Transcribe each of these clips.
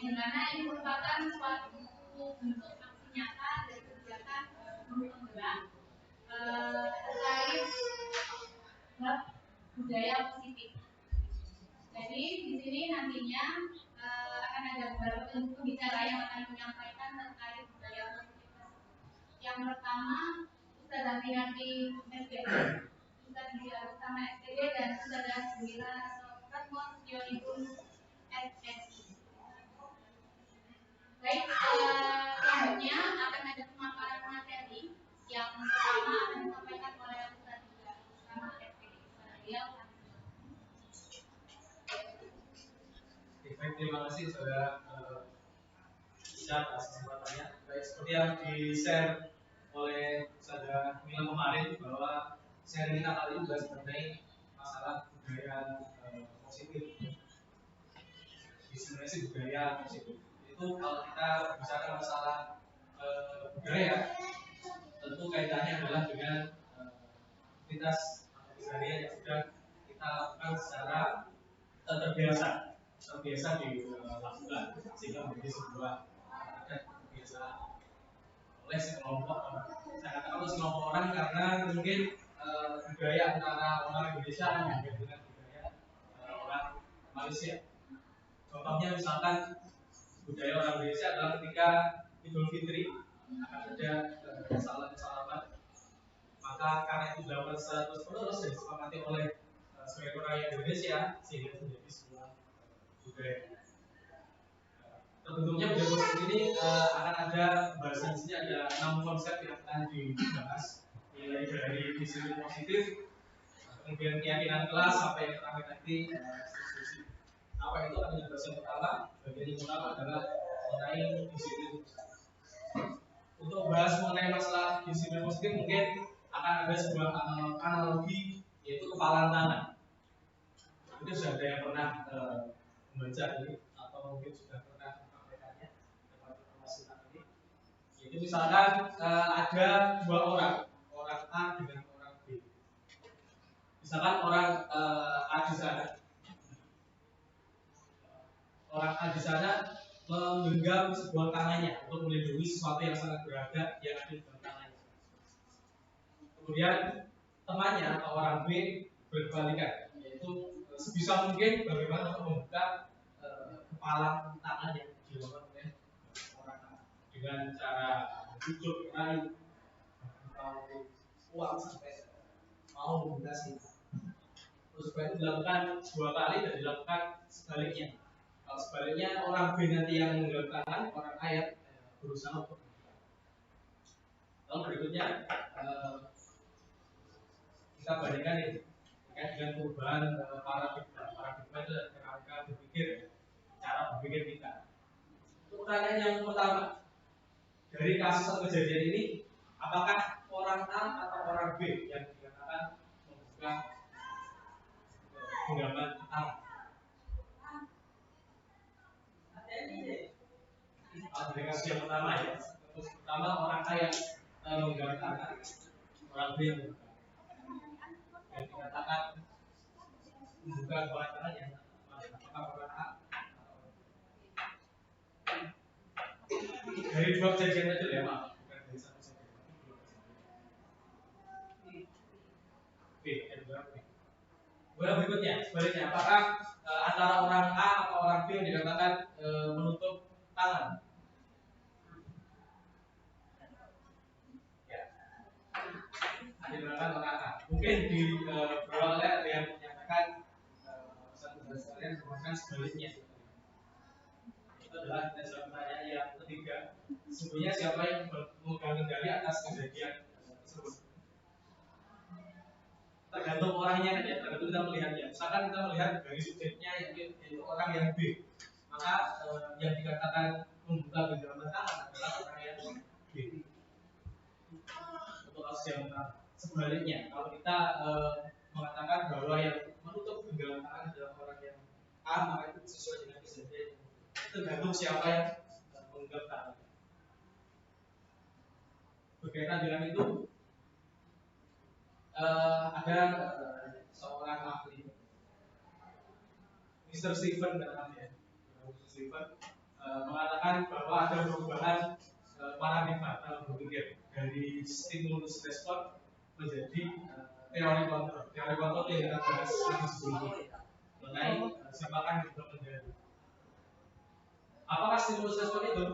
yang mana ini merupakan suatu bentuk aksi nyata dari kegiatan penggerak terkait budaya positif. Jadi di sini nantinya akan ada beberapa pembicara yang akan menyampaikan terkait budaya positif. Yang pertama Ustazah Pinati SDG, Ustazah Utama SDG dan Ustazah Semira Retmo Sutionipun SSI. Baik, selanjutnya akan ada pemaparan materi yang pertama akan disampaikan oleh Ustazah Utama SDG. Baik, terima kasih saudara atas kesempatannya. Baik, seperti yang di-share oleh saudara Mila kemarin bahwa sharing kita kali ini juga mengenai masalah budaya positif. Sebenarnya sih budaya positif itu kalau kita bicara masalah budaya, tentu kaitannya adalah dengan aktivitas atau keseharian yang sudah kita lakukan secara terbiasa dilakukan sehingga menjadi sebuah kebiasaan oleh sekelompok orang. Saya katakan oleh sekelompok orang karena mungkin budaya antara orang Indonesia dengan budaya orang Malaysia. Contohnya misalkan budaya orang Indonesia adalah ketika Idul Fitri akan ada salaman, maka karena itu dilakukan secara terus-menerus dan disepakati oleh sebagai orang Indonesia sehingga menjadi sebuah budaya. Terbentuknya budaya positif ini akan ada pembahasan di sini ada 6 konsep yang akan dibahas, mulai dari disiplin positif, kemudian keyakinan kelas sampai yang terakhir nanti institusi. Apa itu akan dibahas yang pertama? Bagian yang pertama adalah mengenai disiplin. Untuk membahas mengenai masalah disiplin positif mungkin akan ada sebuah analogi yaitu kepalan tangan. Itu sudah ada yang pernah membaca ini atau mungkin sudah pernah menyampaikannya dapat informasi tentang ini. Jadi misalkan ada dua orang A dengan orang B. Misalkan orang A di sana menggenggam sebuah tangannya untuk melindungi sesuatu yang sangat berharga yang ada di dalam tangannya. Kemudian temannya atau orang B berbalikan, yaitu sebisa mungkin bagaimana untuk membuka kepala tangan yang dilakukan oleh orang A dengan cara bujuk rayu atau uang sampai mau membuka sini. Terus itu dilakukan 2 kali dan dilakukan sebaliknya. Kalau sebaliknya orang B nanti yang menggenggam tangan, orang A yang berusaha untuk membuka. Lalu berikutnya kita bandingkan ini dengan perubahan paradigma itu kerangka berpikir, cara berpikir kita. Untuk pertanyaan yang pertama, dari kasus atau kejadian ini, apakah orang A atau orang B yang dikatakan membuka genggaman tangan? Dari kasus yang pertama ya, kasus pertama orang A yang menggenggam tangan, orang B yang membuka. Yang dikatakan membuka kepala tangan yang apakah orang A? Dari 2 kejadian itu ya Pak, bukan dari 1 saja. Kemudian berikutnya, sebaliknya, apakah antara orang A atau orang B yang dikatakan menutup tangan? Ya, ada orang A. Mungkin di beberapa kali ada yang menyatakan satu sekalian merupakan sebaliknya. Itu adalah pertanyaan yang ketiga. Sesungguhnya siapa yang memegang kendali atas kejadian tersebut? Tergantung orangnya ya, tergantung kita melihatnya. Misalkan kita melihat dari subjeknya yaitu orang yang B, maka yang dikatakan membuka genggaman tangan adalah orang yang B. Untuk kasus yang pertama. Sebaliknya, kalau kita mengatakan bahwa yang menutup genggaman tangan adalah orang yang A, maka itu sesuai dengan kejadian. Tergantung siapa yang menggenggam tangan. Berkaitan dengan itu, ada seorang ahli, Mr. Stephen namanya. Mr. Stephen mengatakan bahwa ada perubahan paradigma dalam berpikir dari stimulus respon menjadi teori kontrol. Teori kontrol yang kita bahas lagi sebelumnya mengenai siapakah yang juga menjadi. Apakah stimulus respon itu?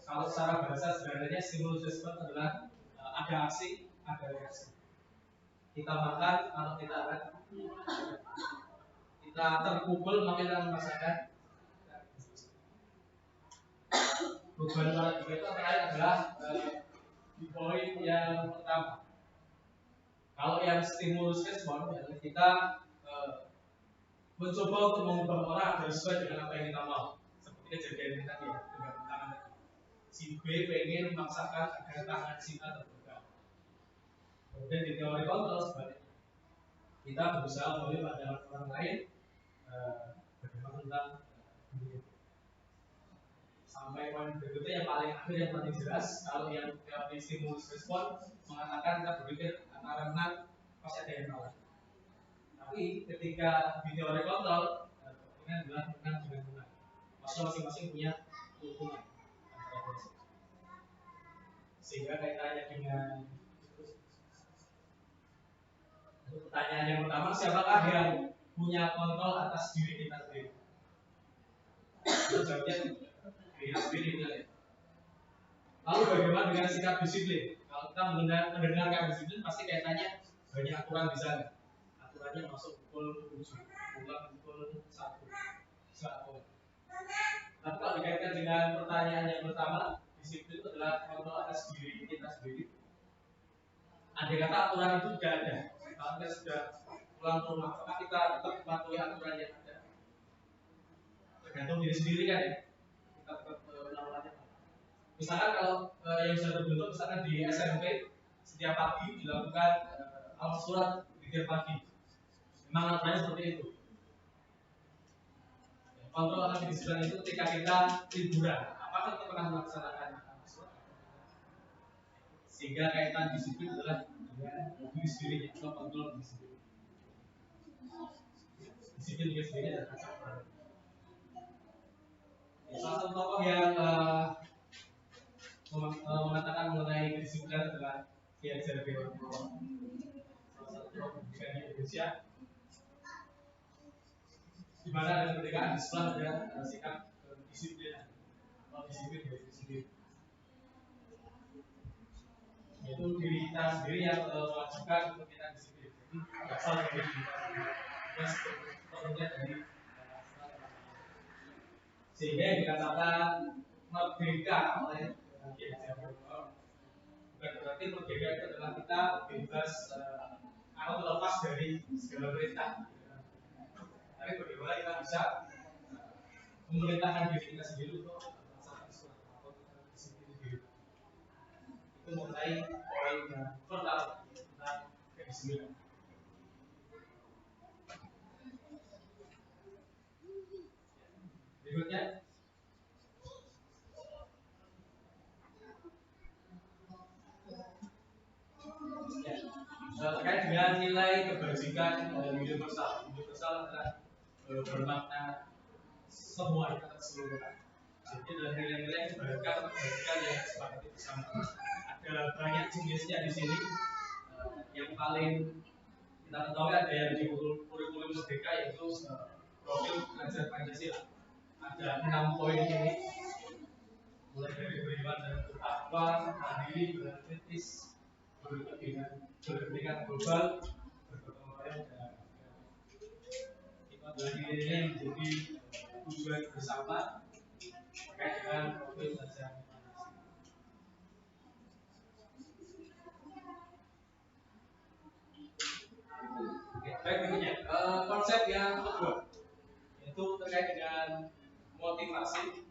Kalau secara bahasa sebenarnya stimulus respon adalah ada aksi, ada reaksi. Kita makan, kalau kita akan kita terpukul, maka kita merasakan perubahan paradigma itu antara lain adalah di poin yang pertama. Kalau yang stimulus respon, kita mencoba untuk mengubah orang agar sesuai dengan apa yang kita mau. Seperti kejadian ini tadi ya, dengan tangan si B pengen memaksakan agar tangan si A terbuka. Kemudian di teori kontrol sebaliknya, kita berusaha memilih pandangan orang lain bagaimana tentang diri. Sampai poin berikutnya yang paling akhir yang paling jelas, kalau yang teori stimulus respon mengatakan kita berpikir antara menang pasti ada yang kalah. Tapi ketika di teori kontrol ini adalah menang dengan menang. Masing-masing punya keuntungan. Sehingga kaitannya dengan pertanyaan yang pertama, siapakah yang punya kontrol atas diri kita sendiri? Jawabnya diri sendiri. Lalu bagaimana dengan sikap disiplin? Kalau kita mendengarkan disiplin, pasti kaitannya banyak aturan di sana. Aturannya masuk pukul 7, pulang pukul 1. Tapi kalau dikaitkan dengan pertanyaan yang pertama, disiplin itu adalah kontrol atas diri kita sendiri. Andai kata aturan itu tidak ada, kalau kita sudah pulang ke rumah, apakah kita tetap mematuhi aturan yang ada? Tergantung diri sendiri kan ya, kita tetap melakukannya. Misalkan kalau yang sudah terbentuk, misalkan di SMP setiap pagi dilakukan amal surat zikir pagi, memang aturannya seperti itu. Kontrol atas disiplin itu ketika kita liburan, apakah kita pernah melaksanakan amal surat? Sehingga kaitan disiplin adalah dengan diri sendiri, atau kontrol diri sendiri. Disiplin diri sendiri adalah kacau. Salah satu tokoh yang mengatakan mengenai kedisiplinan adalah Ki Hajar Dewantara, salah satu tokoh di Indonesia, di mana ada kemerdekaan di sebelah ada sikap disiplin atau disiplin dari diri sendiri. Yaitu diri kita sendiri yang mewajibkan untuk kita disiplin. Jadi berasal dari diri kita sendiri, dari sehingga yang dikatakan merdeka oleh Ki Hajar Dewantara bukan berarti merdeka itu adalah kita bebas atau terlepas dari segala perintah. Tapi bagaimana kita bisa memerintahkan diri kita sendiri untuk melaksanakan sesuatu atau disiplin diri. Itu mengenai poin yang pertama tentang kedisiplinan. Berikutnya, terkait dengan nilai kebajikan universal. Universal adalah bermakna semua atau keseluruhan. Jadi adalah nilai-nilai kebajikan yang disepakati bersama. Ada banyak jenisnya di sini. Yang paling kita ketahui ada yang di kurikulum merdeka, yaitu profil belajar Pancasila. Ada 6 poin ini, mulai dari beriman dan bertakwa, mandiri, berkritis, berkepentingan global, bergotong royong, dan itu adalah nilai yang menjadi tujuan bersama terkait dengan profil belajar Pancasila. Baik, berikutnya konsep yang kedua, yaitu terkait dengan motivasi,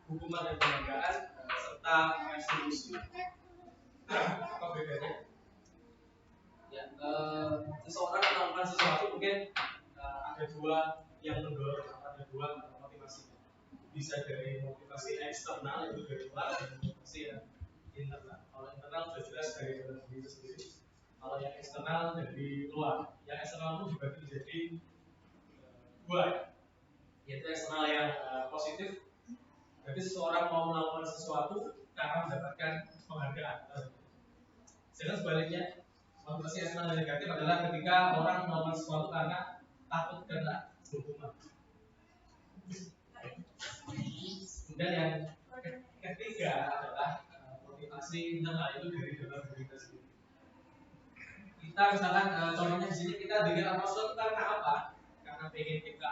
hukuman dan penghargaan, serta restitusi. Apa bedanya? Ya, seseorang melakukan sesuatu mungkin ada dua yang mendorong, ada dua motivasi. Bisa dari motivasi eksternal, itu dari luar, dan motivasi yang internal. Kalau internal sudah jelas dari dalam diri sendiri. Kalau yang eksternal dari luar, yang eksternal itu dibagi menjadi dua. yaitu eksternal yang positif. Jadi seseorang mau melakukan sesuatu karena mendapatkan penghargaan. Sedangkan sebaliknya, motivasi eksternal yang negatif adalah ketika orang melakukan sesuatu karena takut kena hukuman. Kemudian yang ketiga adalah motivasi internal, itu dari dalam diri kita sendiri. Kita misalkan contohnya di sini kita dengan apa sesuatu karena apa? Karena pengen kita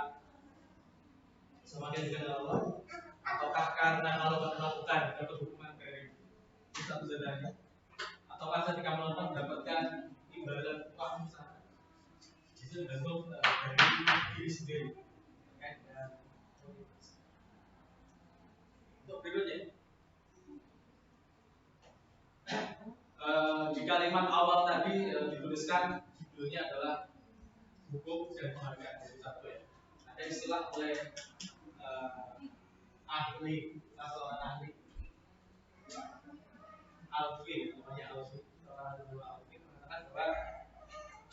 semakin dekat dengan Allah, ataukah karena kalau melakukan dapat hukuman dari satu zadanya, ataukah ketika melakukan mendapatkan imbalan uang misalnya. Itu tergantung dari diri sendiri terkait dengan motivasi. Untuk berikutnya, di kalimat awal tadi dituliskan judulnya adalah hukum dan penghargaan. Jadi satu ya. Ada istilah oleh ahli, seorang ahli Alfi, namanya Alfi, seorang Alfi mengatakan bahwa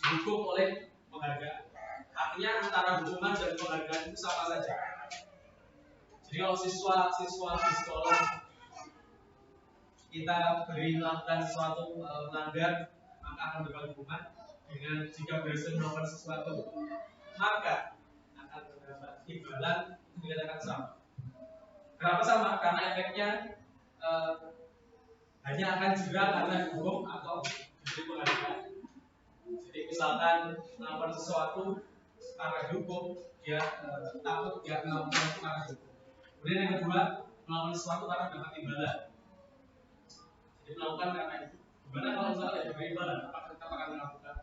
dihukum oleh penghargaan. Artinya antara hukuman dan penghargaan itu sama saja. Jadi kalau siswa di sekolah kita beri melakukan sesuatu melanggar, maka akan mendapat hukuman. Dengan jika berhasil melakukan sesuatu, maka akan mendapat imbalan. Itu dikatakan sama. Kenapa sama? Karena efeknya hanya akan juga karena hukum atau diberi penghargaan. Jadi misalkan melakukan sesuatu karena hukum, dia takut dia melakukan itu karena hukum. Kemudian yang kedua, melakukan sesuatu karena dapat imbalan. Jadi melakukan karena itu. Gimana kalau misalnya diberi imbalan, apakah kita akan melakukan?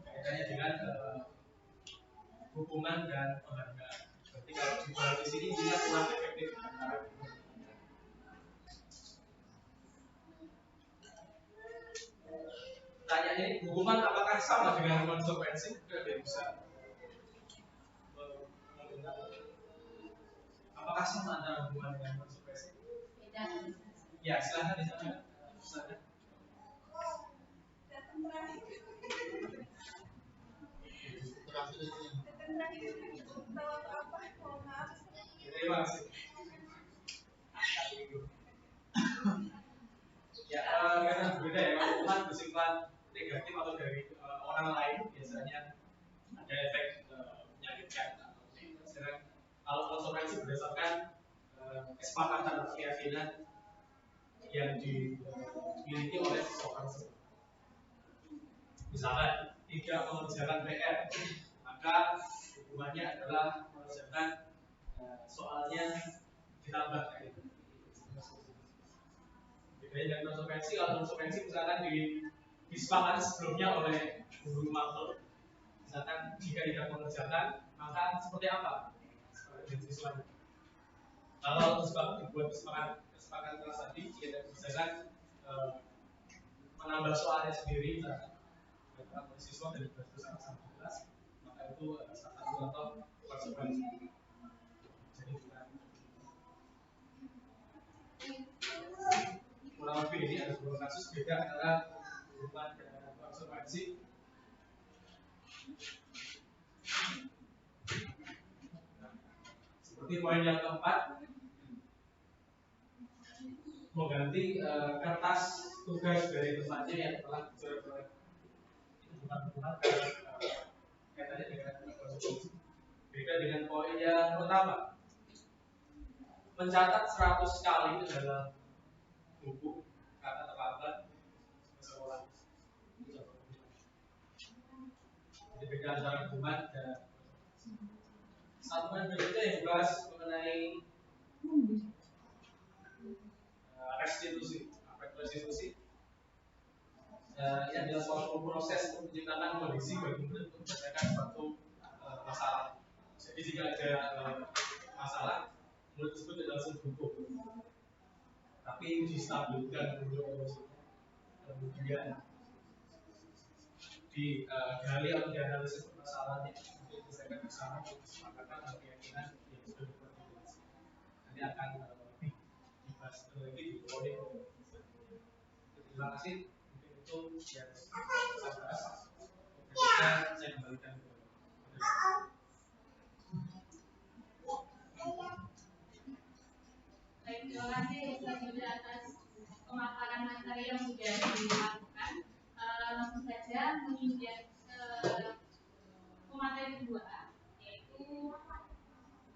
Kaitannya dengan hukuman dan penghargaan. Berarti kalau dibahas di sini dia kurang efektif. Tanya ini, hukuman apakah sama dengan konsekuensi? Tidak bisa. Apakah sama antara hukuman dan konsekuensi? Beda. Ya, silakan di sana. Silakan. Terima kasih. Ya, karena berbeda ya, hukuman bersifat negatif atau dari orang lain biasanya ada efek menyakitkan. Sedangkan kalau konsekuensi berdasarkan kesepakatan atau keyakinan yang dimiliki oleh seseorang. Misalkan tidak mengerjakan PR, maka hukumannya adalah mengerjakan soalnya ditambah kayak gitu. Bedanya dengan konsekuensi, kalau konsekuensi misalkan disepakati sebelumnya oleh guru matkul, misalkan jika tidak mengerjakan, maka seperti apa? Seperti siswanya. Kalau dibuat kesepakatan kelas tadi, jika misalkan menambah soalnya sendiri, misalkan siswa dari 12 sampai 11, maka itu salah satu contoh konsekuensi. Jadi bukan kurang lebih ini ada dua kasus beda antara hukuman dan konsekuensi. Seperti poin yang keempat, mengganti kertas tugas dari tempatnya yang telah dicoret-coret. Itu bukan hukuman kaitannya dengan konsekuensi. Beda dengan poin yang pertama, mencatat 100 kali dalam buku karena terlambat ke sekolah. Jadi beda antara hukuman dan satu poin berikutnya yang dibahas mengenai restitusi. Restitusi ini adalah suatu proses untuk menciptakan kondisi bagi murid untuk menyelesaikan suatu masalah. Jadi jika ada masalah, murid tersebut tidak langsung hukum, tapi distabilkan dulu, kemudian digali atau dianalisis permasalahannya untuk diselesaikan bersama untuk kesepakatan atau keyakinan yang sudah diperlukan. Nanti akan lebih dibahas lagi di poin. Terima kasih. Mungkin itu yang saya bahas. Berikutnya saya kembalikan ke Terima kasih Ustaz Yuda atas pemaparan materi yang sudah dilakukan. Langsung saja menginjak pemateri kedua, yaitu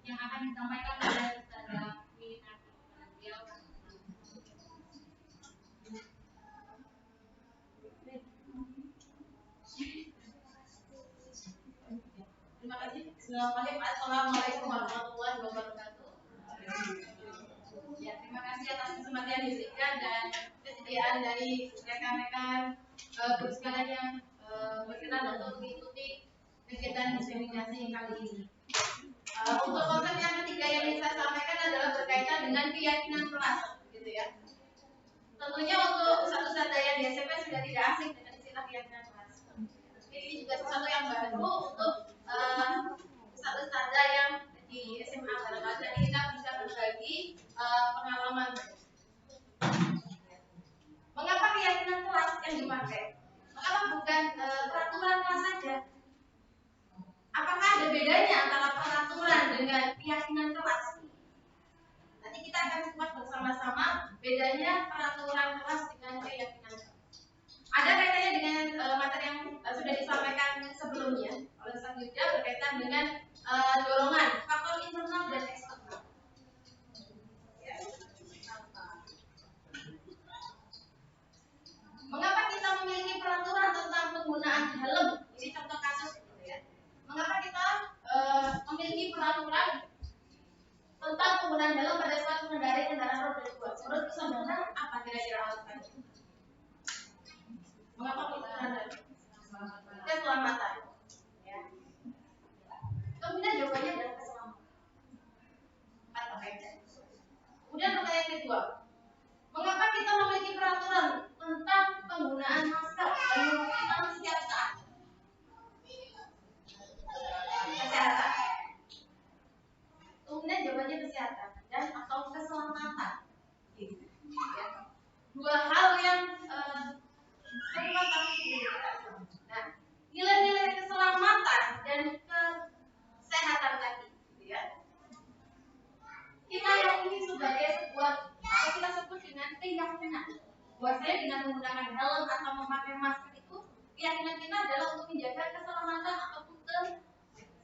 yang akan disampaikan oleh Ustazah Winarti. Beliau terima kasih. Bismillahirrahmanirrahim. Assalamualaikum warahmatullahi wabarakatuh. Ya, terima kasih atas kesempatan yang diberikan dan kesediaan dari rekan-rekan guru sekalian yang berkenan untuk mengikuti kegiatan diseminasi kali ini. Untuk konsep yang ketiga yang ingin saya sampaikan adalah berkaitan dengan keyakinan kelas, gitu ya. Tentunya untuk ustadz-ustadz yang di SMP sudah tidak asing dengan istilah keyakinan kelas. Ini juga sesuatu yang baru untuk ustadz-ustadz yang di SMA barangkali tadi kita bisa berbagi pengalaman. Mengapa keyakinan kelas yang dipakai? Mengapa bukan peraturan kelas saja? Apakah ada bedanya antara peraturan dengan keyakinan kelas? Nanti kita akan kupas bersama-sama bedanya peraturan kelas dengan keyakinan kelas. Ada kaitannya dengan materi yang sudah disampaikan sebelumnya oleh Ustaz Yuda berkaitan dengan dorongan faktor internal dan eksternal. Mengapa kita memiliki peraturan tentang penggunaan helm? Ini contoh kasus, gitu ya. Mengapa kita memiliki peraturan tentang penggunaan helm pada saat mengendarai kendaraan roda 2? Menurut saudara apa kira-kira alasannya? Mengapa penggunaan helm? Keselamatan. Ya. Kemudian jawabannya adalah keselamatan. Kemudian pertanyaan kedua, mengapa kita memiliki peraturan tentang penggunaan masker dan mencuci tangan setiap saat? Kesehatan. Kemudian jawabannya kesehatan dan atau keselamatan. Ya. Dua hal yang sama tapi berbeda. Nah, nilai-nilai keselamatan dan kesehatan tadi, ya. Kita yakini sebagai sebuah apa kita sebut dengan keyakinan. Bahwasanya dengan menggunakan helm atau memakai masker itu keyakinan kita adalah untuk menjaga keselamatan ataupun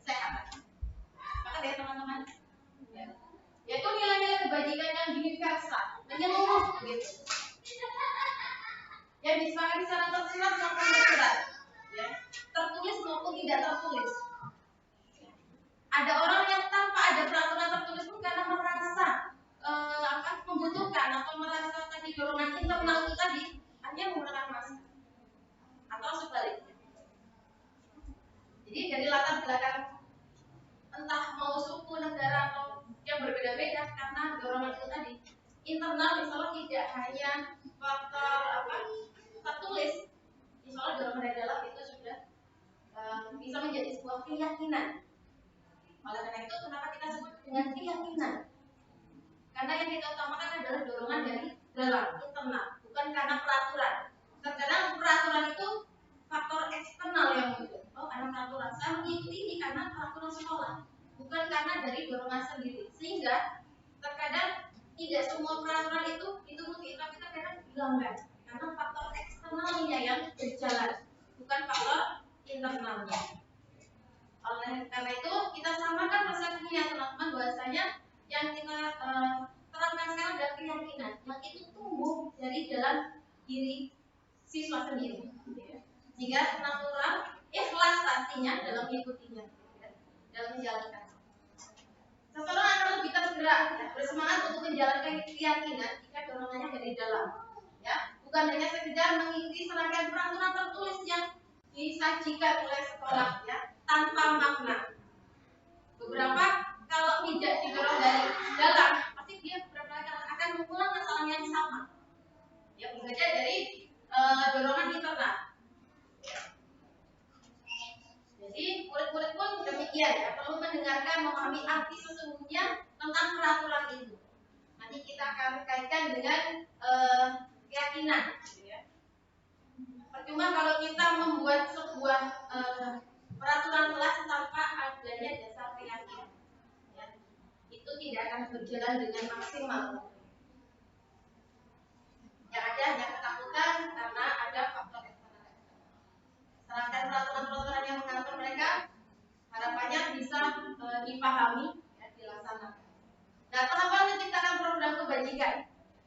kesehatan. Maka ya teman-teman, yaitu nilai-nilai kebajikan yang universal, menyeluruh begitu. Yang disepakati secara tersirat maupun tersirat, ya, tertulis maupun tidak tertulis. Ada orang yang tanpa ada peraturan tertulis pun karena merasa membutuhkan atau merasa tadi dorongan internal itu tadi hanya menggunakan masker atau sebaliknya. Jadi dari latar belakang entah mau suku negara atau yang berbeda-beda karena dorongan itu tadi internal, misalnya tidak hanya faktor tertulis, misalnya dorongan dari dalam itu sudah bisa menjadi sebuah keyakinan. Oleh karena itu kenapa kita sebut dengan keyakinan? Karena yang kita utamakan adalah dorongan dari dalam, internal, bukan karena peraturan. Terkadang peraturan itu faktor eksternal yang muncul. Oh, karena peraturan, saya mengikuti ini karena peraturan sekolah, bukan karena dari dorongan sendiri. Sehingga terkadang tidak semua peraturan itu dituruti, tapi terkadang dilanggar karena faktor eksternalnya yang berjalan, bukan faktor internalnya. Oleh karena itu kita samakan persepsinya teman-teman, bahwasanya yang kita terapkan sekarang adalah keyakinan yang itu tumbuh dari dalam diri siswa sendiri, ya. Sehingga natural, ikhlas pastinya dalam mengikutinya, ya, dalam menjalankan. Seseorang akan lebih tergerak, ya, bersemangat untuk menjalankan keyakinan jika dorongannya dari dalam, ya, bukan hanya sekedar mengikuti serangkaian peraturan tertulis yang disajikan oleh sekolah, ya, tanpa makna. Beberapa kalau tidak didorong dari dalam, pasti dia beberapa kali akan mengulang kesalahan yang sama. Ya, bisa saja dari dorongan internal. Jadi murid-murid pun demikian, ya, perlu mendengarkan, memahami arti sesungguhnya tentang peraturan itu. Nanti kita akan kaitkan dengan keyakinan, ya. Percuma kalau kita membuat sebuah peraturan kelas tanpa adanya dasar keyakinan, ya. Itu tidak akan berjalan dengan maksimal.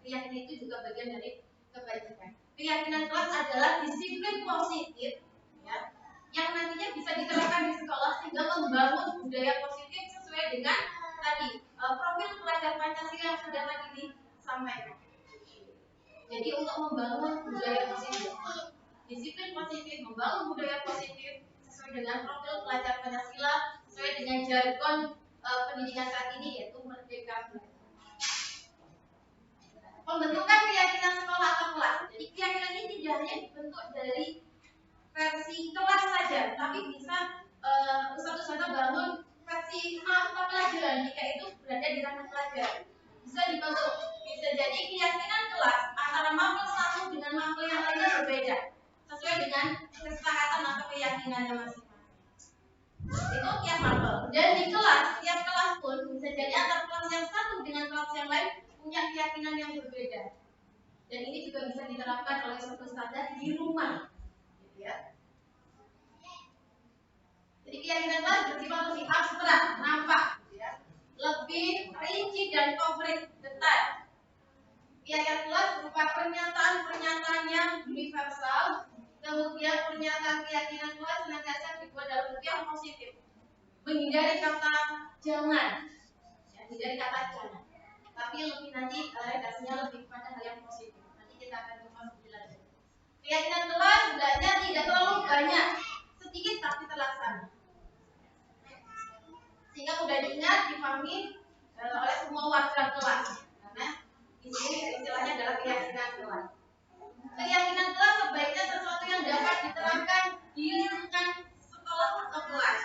keyakinan itu juga bagian dari kebajikan. Keyakinan kelas adalah disiplin positif, ya, yang nantinya bisa diterapkan di sekolah sehingga membangun budaya positif sesuai dengan tadi profil pelajar Pancasila yang sudah tadi disampaikan. Jadi untuk membangun budaya positif, disiplin positif, membangun budaya positif sesuai dengan profil pelajar Pancasila, sesuai dengan jargon pendidikan saat ini, yaitu merdeka belajar. Pembentukan keyakinan sekolah atau kelas. Jadi keyakinan ini tidak hanya dibentuk dari versi kelas saja, tapi bisa satu-satu bangun versi mata pelajaran jika itu berada di ranah pelajar. Bisa dibentuk, bisa jadi keyakinan kelas antara mapel satu dengan mapel yang lainnya berbeda sesuai dengan kesepakatan atau keyakinannya masing-masing. Itu tiap mapel. Dan di kelas, tiap kelas pun bisa jadi antara kelas yang satu dengan kelas yang lain punya keyakinan yang berbeda. Dan ini juga bisa diterapkan oleh suatu standar di rumah, gitu ya. Jadi keyakinan kelas bersifat lebih abstrak, nampak, gitu ya, lebih rinci dan konkret, detail. Keyakinan kelas berupa pernyataan-pernyataan yang universal. Kemudian pernyataan keyakinan kelas senantiasa dibuat dalam bentuk yang positif, menghindari kata jangan, ya, menghindari kata jangan. Tapi lebih nanti redaksinya lebih pada hal yang positif. Nanti kita akan bahas lebih lanjut. Keyakinan kelas hendaknya tidak terlalu banyak, sedikit tapi terlaksana, sehingga mudah diingat, dipahami oleh semua warga kelas. Karena di sini istilahnya adalah keyakinan kelas. Keyakinan kelas sebaiknya sesuatu yang dapat diterapkan di lingkungan sekolah atau kelas.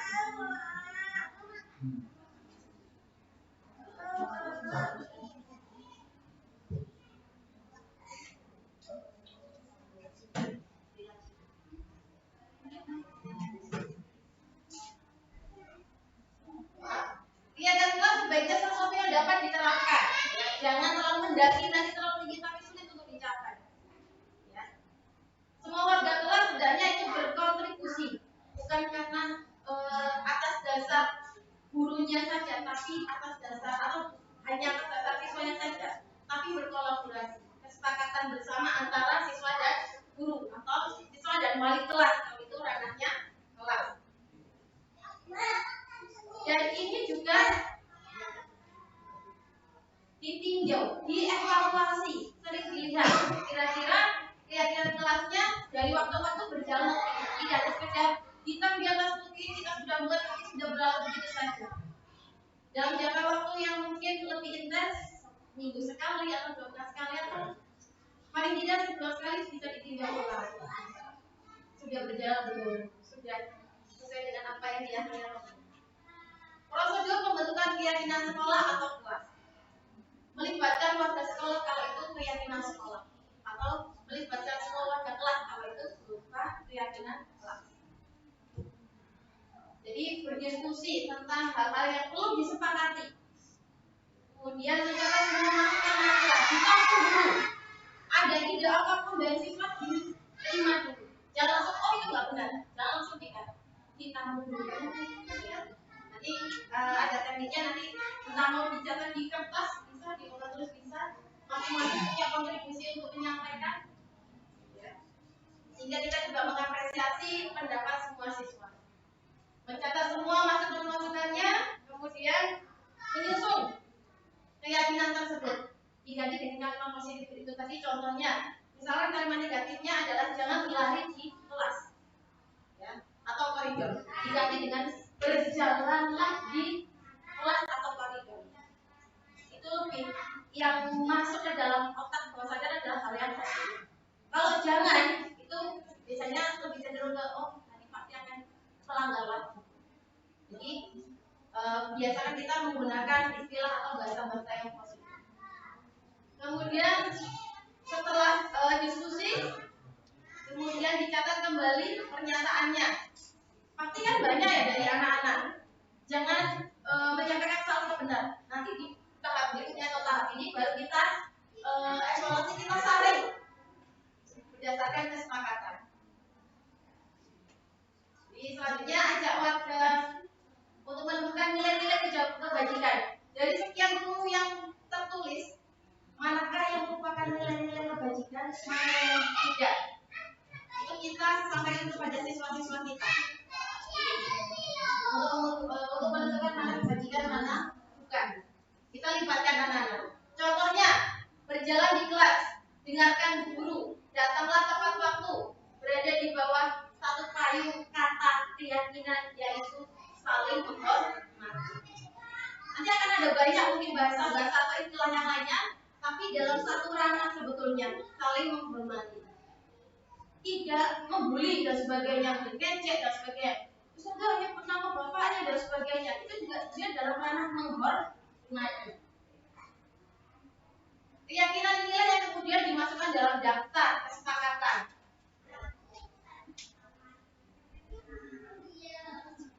Keyakinan kelas sebaiknya sesuatu yang dapat diterapkan. Ya, jangan terlalu mendaki, nanti terlalu tinggi tapi sulit untuk dicapai. Ya. Semua warga kelas hendaknya itu berkontribusi, bukan karena atas dasar gurunya saja, tapi atas dasar atau hanya atas dasar siswanya saja, tapi berkolaborasi, kesepakatan bersama antara siswa dan guru atau siswa dan wali kelas, kalau itu ranahnya kelas. Dan ini juga ditinjau, dievaluasi, sering dilihat kira-kira keyakinan kelasnya dari waktu ke waktu berjalan, tidak sekedar hitam di atas putih, kita sudah mulai tapi sudah berlalu begitu saja. Dalam jangka waktu yang mungkin lebih intens, minggu sekali atau 2 bulan sekali atau paling tidak sebulan sekali bisa ditinjau ulang. Sudah berjalan belum? Sudah sesuai dengan apa yang diajarkan. Prosedur pembentukan keyakinan sekolah atau kelas. Melibatkan warga sekolah kalau itu keyakinan sekolah, atau melibatkan semua warga kelas kalau itu berupa keyakinan kelas. Jadi berdiskusi tentang hal-hal yang perlu disepakati. Kemudian secara semua masukan kelas ditampung dulu. Ada ide apapun dari siswa diterima dulu. Jangan langsung oh itu nggak benar, jangan langsung ditampung dulu. Ya. Nanti ada tekniknya, nanti entah mau dicatat di kertas bisa, di tulis bisa, masing-masing punya kontribusi untuk menyampaikan, ya. Sehingga kita juga mengapresiasi pendapat semua siswa, mencatat semua masukan-masukannya, kemudian menyusun keyakinan tersebut diganti dengan kalimat positif itu tadi. Contohnya, misalnya kalimat negatifnya adalah jangan berlari di kelas, ya, atau koridor, diganti dengan berjalanlah di kelas atau koridor. Itu lebih yang masuk ke dalam otak bawah sadar adalah hal yang positif. Kalau jangan, itu biasanya lebih cenderung ke oh nanti pasti akan melanggar waktu. Jadi biasakan kita menggunakan istilah atau bahasa-bahasa yang positif. Kemudian setelah diskusi, kemudian dicatat kembali pernyataannya. Pasti kan banyak ya dari anak-anak. Jangan menyampaikan salah benar. Nanti di tahap berikutnya atau tahap ini baru kita evaluasi, kita saring berdasarkan kesepakatan. Jadi selanjutnya ajak warga untuk menemukan nilai-nilai kebajikan. Dari sekian buku yang tertulis, manakah yang merupakan dan mana yang tidak. Itu kita sampaikan kepada siswa-siswa kita untuk menentukan mana kebajikan, mana bukan. Kita libatkan anak-anak. Contohnya, berjalan di kelas, dengarkan guru, datanglah tepat waktu, berada di bawah satu payung kata keyakinan, yaitu saling menghormati. Nanti akan ada banyak mungkin bahasa-bahasa atau istilah yang lainnya, tapi dalam satu ranah sebetulnya saling menghormati. Tidak membuli dan sebagainya, mengejek dan sebagainya. Misalnya nama bapaknya dan sebagainya, itu juga dia dalam ranah menghormati. Keyakinan inilah yang kemudian dimasukkan dalam daftar kesepakatan.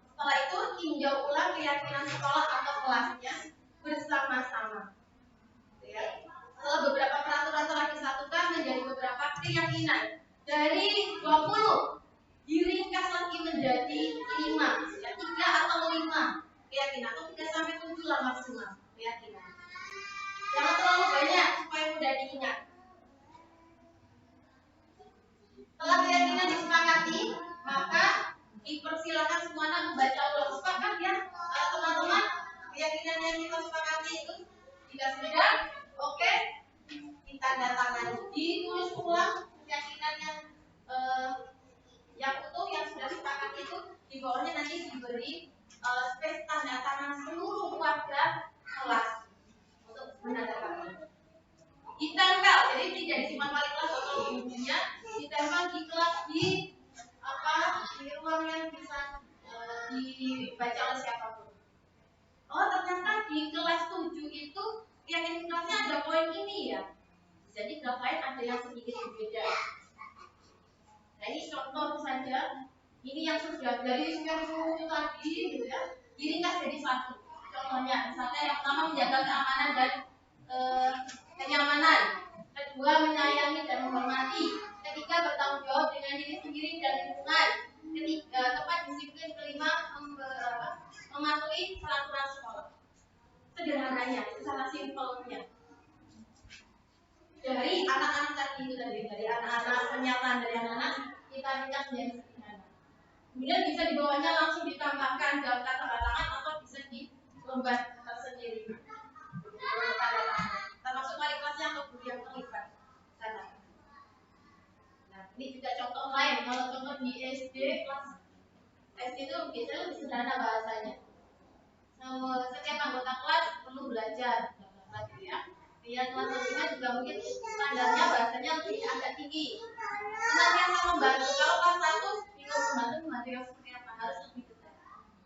Setelah itu tinjau ulang keyakinan sekolah atau kelasnya bersama-sama. Ya. Setelah beberapa peraturan telah disatukan menjadi beberapa keyakinan, dari 20 diringkas lagi menjadi 5, ya, 3 atau 5 keyakinan, atau 3 sampai 7 lah maksimal keyakinan. Jangan terlalu banyak supaya mudah diingat. Setelah keyakinan disepakati, maka dipersilakan semuanya membaca ulang. Sepakat ya teman-teman, keyakinan yang kita sepakati itu jika sudah oke, kita datangkan, ditulis ulang keyakinan yang utuh yang sudah sepakati itu. Di bawahnya nanti diberi space tanda tangan seluruh warga kelas untuk menandatangani. Ditempel, jadi tidak disimpan wali kelas atau di bukunya, ditempel di kelas di ruang yang bisa dibaca oleh siapapun. Oh, ternyata di kelas 7 itu keyakinan kelasnya ada poin ini ya. Jadi kelas lain ada yang sedikit berbeda. Nah, ini contoh saja. Ini yang sudah dari sekian buku tadi gitu ya, diringkas jadi satu. Contohnya, misalnya yang pertama menjaga keamanan dan kenyamanan. Kedua, menyayangi dan menghormati. Ketiga, bertanggung jawab dengan diri sendiri dan lingkungan. Ketiga, tepat disiplin. Kelima, mematuhi peraturan sekolah. Sederhananya, itu sangat simpelnya. Dari anak-anak tadi itu tadi, dari anak-anak pernyataan dari anak-anak kita ringkas menjadi sederhana. Kemudian bisa di bawahnya langsung ditambahkan daftar tanda tangan atau bisa di lembar tersendiri. Termasuk wali kelasnya atau guru yang terlibat sana. Nah, ini juga contoh lain. Kalau contoh di SD kelas SD itu biasanya lebih sederhana bahasanya. Setiap anggota kelas perlu belajar, ya. Dia kelas juga mungkin standarnya bahasanya lebih agak tinggi. Senantiasa membantu. Kalau kelas 1 bingung membantu yang seperti apa, harus lebih detail.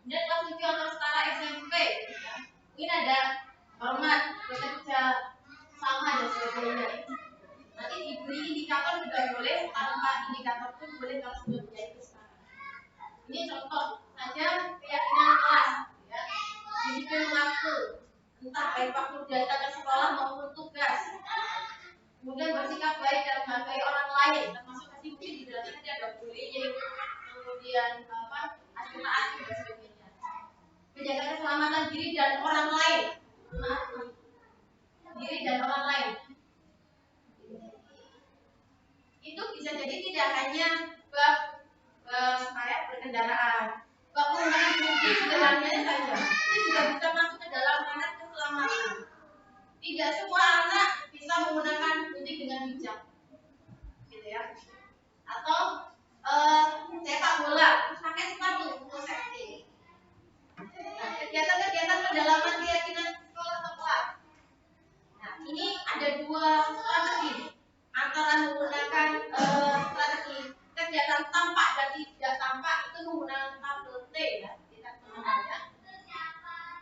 Kemudian kelas 7 atau setara SMP, ya. Mungkin ada hormat, bekerja sama dan sebagainya. Nanti diberi indikator juga boleh, tanpa indikator pun boleh kalau sudah menjadi kesepakatan. Ini contoh saja keyakinan kelas, ya. Disiplin waktu, entah baik waktu datang ke sekolah maupun tugas. Kemudian bersikap baik dan menghargai orang lain, termasuk mungkin di dalamnya nanti ada bullying, kemudian asli dan sebagainya. Menjaga keselamatan diri dan orang lain. Diri dan orang lain. Itu bisa jadi tidak hanya bab kayak berkendaraan, bab menggunakan mobil sederhananya saja. Itu juga bisa masuk ke dalam ranah keselamatan. Tidak semua anak bisa menggunakan mudik dengan bijak, gitu ya. Atau sepak bola pakai sepatu untuk safety. Nah, kegiatan-kegiatan pendalaman keyakinan sekolah atau kelas. Nah, ini ada dua strategi antara menggunakan strategi kegiatan tampak dan tidak tampak, itu menggunakan tabel T ya, kita mengenalnya.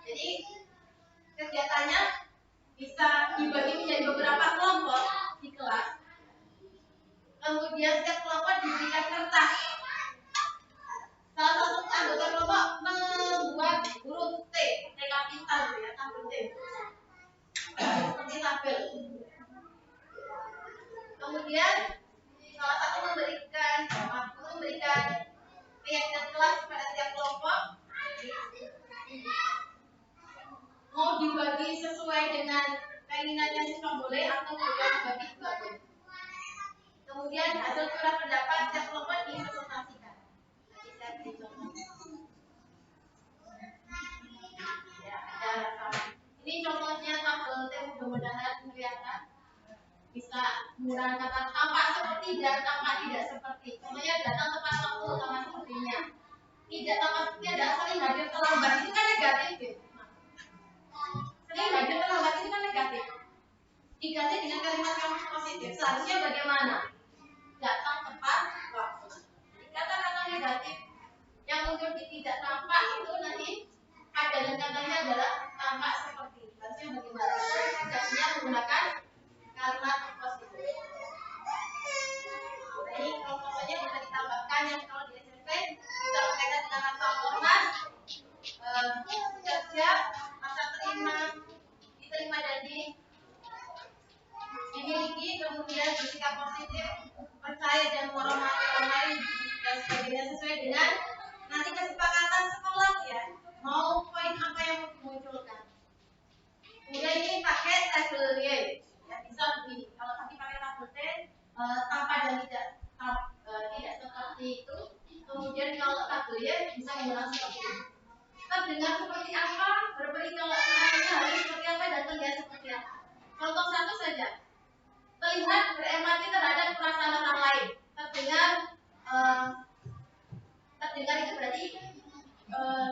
Jadi kegiatannya bisa dibagi menjadi beberapa kelompok di kelas. Kemudian setiap kelompok diberikan kertas. Salah satu anggota kelompok membuat huruf T kapital ya, tabel T. Seperti tabel. Kemudian salah satu memberikan keyakinan kelas pada setiap kelompok. Mau dibagi sesuai dengan keinginannya siswa boleh atau tidak dibagi juga boleh. penggunaan kata tampak seperti dan tampak tidak seperti. Contohnya datang tepat waktu sama sepertinya. Tidak tampak seperti adalah sering hadir terlambat, itu kan negatif. Sering hadir terlambat itu kan negatif. Diganti dengan kalimat yang positif. Seharusnya bagaimana? Datang tepat waktu. Kata-kata negatif yang muncul di tidak tampak itu nanti padanan katanya adalah tampak seperti. Harusnya bagaimana? Redaksinya menggunakan kalimat positif. Jadi kalau contohnya bisa ditambahkan yang kalau di SMP bisa berkaitan dengan rasa hormat, kerja, rasa terima, diterima dan dimiliki, kemudian bersikap positif, percaya dan menghormati orang lain dan sebagainya sesuai dengan nanti kesepakatan sekolah ya. Mau poin apa yang mau dimunculkan. Kemudian ini pakai tabel Y, ya bisa begini. Kalau tadi pakai tabel T, tanpa dan tidak seperti itu. Kemudian kalau tabel Y bisa menggunakan seperti ini. Terdengar seperti apa, berberi tolaknya harus seperti apa dan terlihat seperti apa. Contoh satu saja. Terlihat berempati terhadap perasaan orang lain. Terdengar itu berarti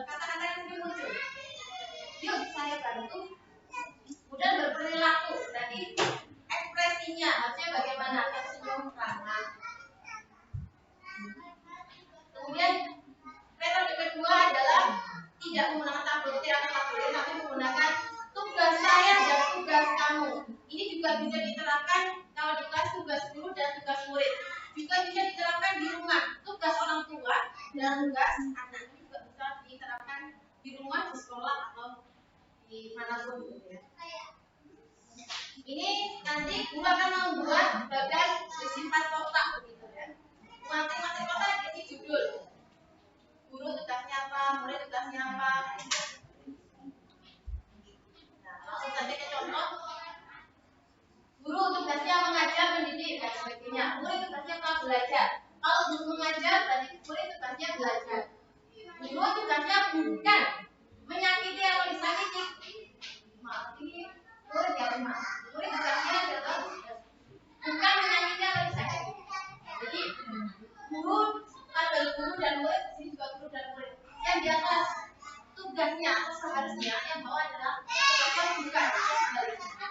kata-kata yang sering muncul. Yuk saya bantu. Kemudian berperilaku, berarti ekspresinya harusnya bagaimana? Tersenyum ramah. Kemudian metode kedua adalah tidak menggunakan tabel T atau tabel Y, tapi menggunakan tugas saya dan tugas kamu. Ini juga bisa diterapkan kalau di kelas tugas guru dan tugas murid. Juga bisa diterapkan di rumah, tugas orang tua dan tugas anak. Ini juga bisa diterapkan di rumah, di sekolah atau di manapun. Ini nanti guru akan membuat bagan bersifat kotak begitu ya. Masing-masing kotak isi judul. Guru tugasnya apa, murid tugasnya apa. Nah, langsung saja ke contoh. Guru tugasnya mengajar, mendidik dan sebagainya. Murid tugasnya apa? Belajar. Kalau guru mengajar, berarti murid tugasnya belajar. Guru tugasnya bukan menyakiti atau disakiti. Maaf, ini murid ya teman. Murid tugasnya adalah bukan menyakiti atau disakiti. Jadi guru adalah guru dan murid, ini juga guru dan murid. Yang di atas tugasnya atau seharusnya yang bawah adalah tugasnya bukan sebaliknya.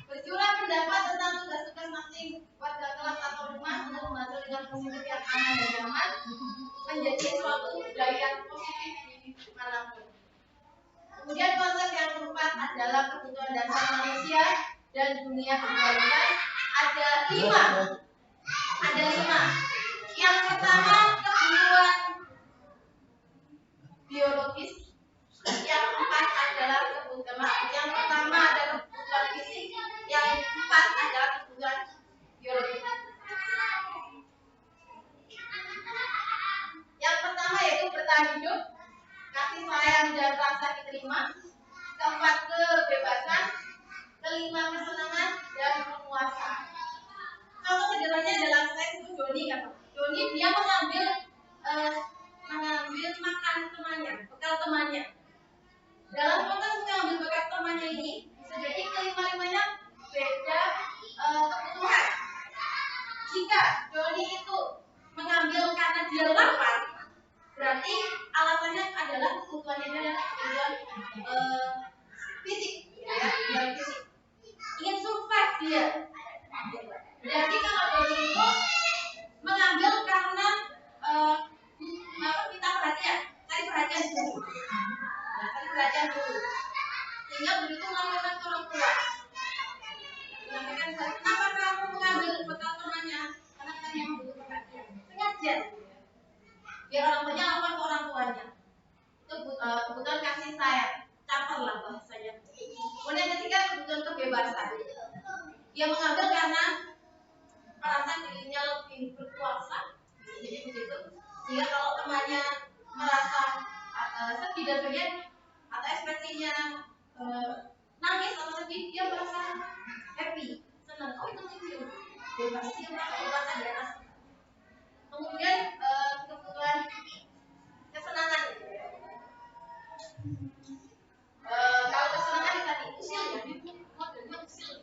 Berjuang pendapat tentang tugas-tugas masing warga kelas atau rumah untuk membantu dengan positif yang aman dan nyaman menjadi suatu budaya yang positif di manapun. Kemudian konsep yang keempat adalah kebutuhan dasar manusia dan dunia kebudayaan. Ada lima. Yang pertama kebutuhan biologis. Yang empat adalah yang pertama adalah kebutuhan fisik. Yang empat adalah kebutuhan biologis. Yang pertama yaitu bertahan hidup, kasih sayang dan rasa diterima. Keempat kebebasan. Kelima kesenangan dan kepuasan. Contoh sederhananya dalam slide itu Joni kan. Joni dia mengambil makan temannya, bekal temannya. Dalam konteks mengambil bekal temannya ini bisa jadi kelima-limanya beda kebutuhan. Jika Joni itu mengambil karena dia lapar, berarti alasannya adalah kebutuhannya adalah kebutuhan fisik, ya, fisik. Ingin survive dia. Jadi kalau Joni itu mengambil karena minta perhatian, cari perhatian dulu. Sehingga begitu melaporkan ke orang tua, menyampaikan kenapa kamu mengambil bekal temannya, karena kan yang butuh perhatian. Sengaja, biar orang tuanya lapor ke orang tuanya. Itu kebutuhan kasih sayang, caper lah bahasanya. Kemudian ketiga kebutuhan kebebasan. Dia mengambil karena merasa dirinya lebih berkuasa, jadi begitu. Sehingga kalau temannya merasa sedih dan sebagainya atau ekspresinya nangis atau sedih, dia merasa happy, senang. Oh itu lucu, bebas dia merasa di atas. Kemudian kebutuhan kesenangan. Kalau kesenangan tadi usil ya, modelnya usil.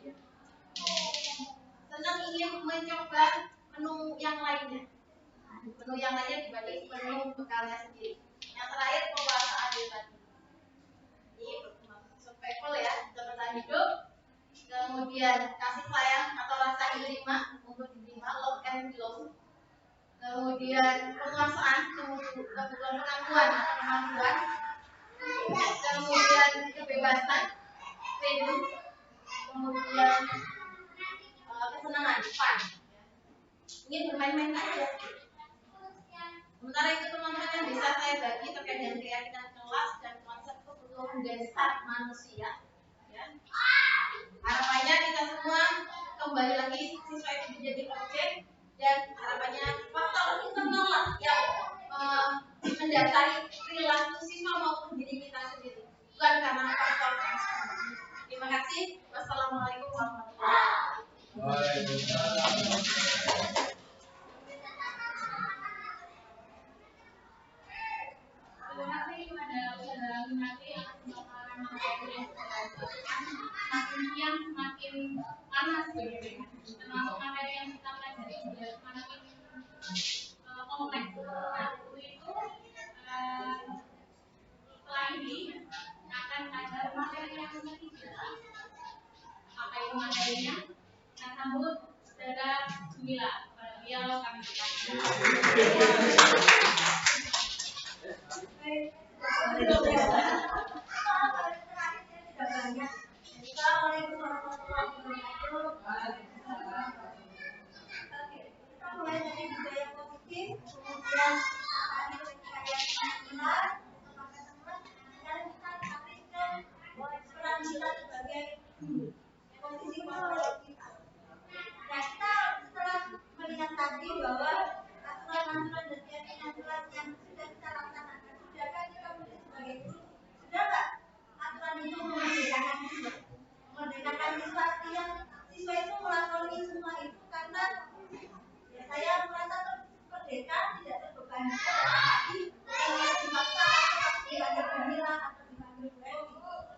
ingin mencoba menu yang lainnya. Menu yang lainnya dibanding menu bekalnya sendiri. Yang terakhir penguasaan tadi. Ini survival ya, bertahan hidup. Kemudian kasih sayang atau rasa diterima untuk diterima, love and belong. Kemudian penguasaan kebutuhan pengakuan atau kemampuan. Kemudian kebebasan, freedom. Kemudian kesenangan, fun. Ingin bermain-main aja. Sementara itu teman-teman yang bisa saya bagi terkait dengan keyakinan kelas dan konsep kebutuhan dasar manusia. Ya. Harapannya kita semua kembali lagi siswa itu menjadi objek dan harapannya faktor internal lah yang mendasari perilaku siswa maupun diri kita sendiri, bukan karena faktor eksternal. Terima kasih. Wassalamualaikum warahmatullahi wabarakatuh. Terima kasih kepada saudara Gunati atas pemaparan materi yang semakin siang semakin panas begitu, termasuk materi yang kita pelajari juga semakin kompleks. Nah, untuk itu setelah ini akan ada materi yang ketiga. Apa itu materinya? Kita sambut saudara Mila. Beliau kami Assalamualaikum warahmatullahi wabarakatuh. Kita mulai dari budaya positif, kemudian dan kita aplikasikan peran kita sebagai posisi kontrol kita. Nah, kita setelah melihat tadi bahwa aturan-aturan dan keyakinan yang sudah kita laksanakan, sudahkah kita mungkin sebagai guru, sudah nggak aturan itu memerdekakan siswa? Memerdekakan siswa artinya siswa itu melakoni semua itu karena ya saya merasa merdeka, tidak terbebani lagi, bukan dipaksa atau dipanggil Jamila atau dipanggil Dewi,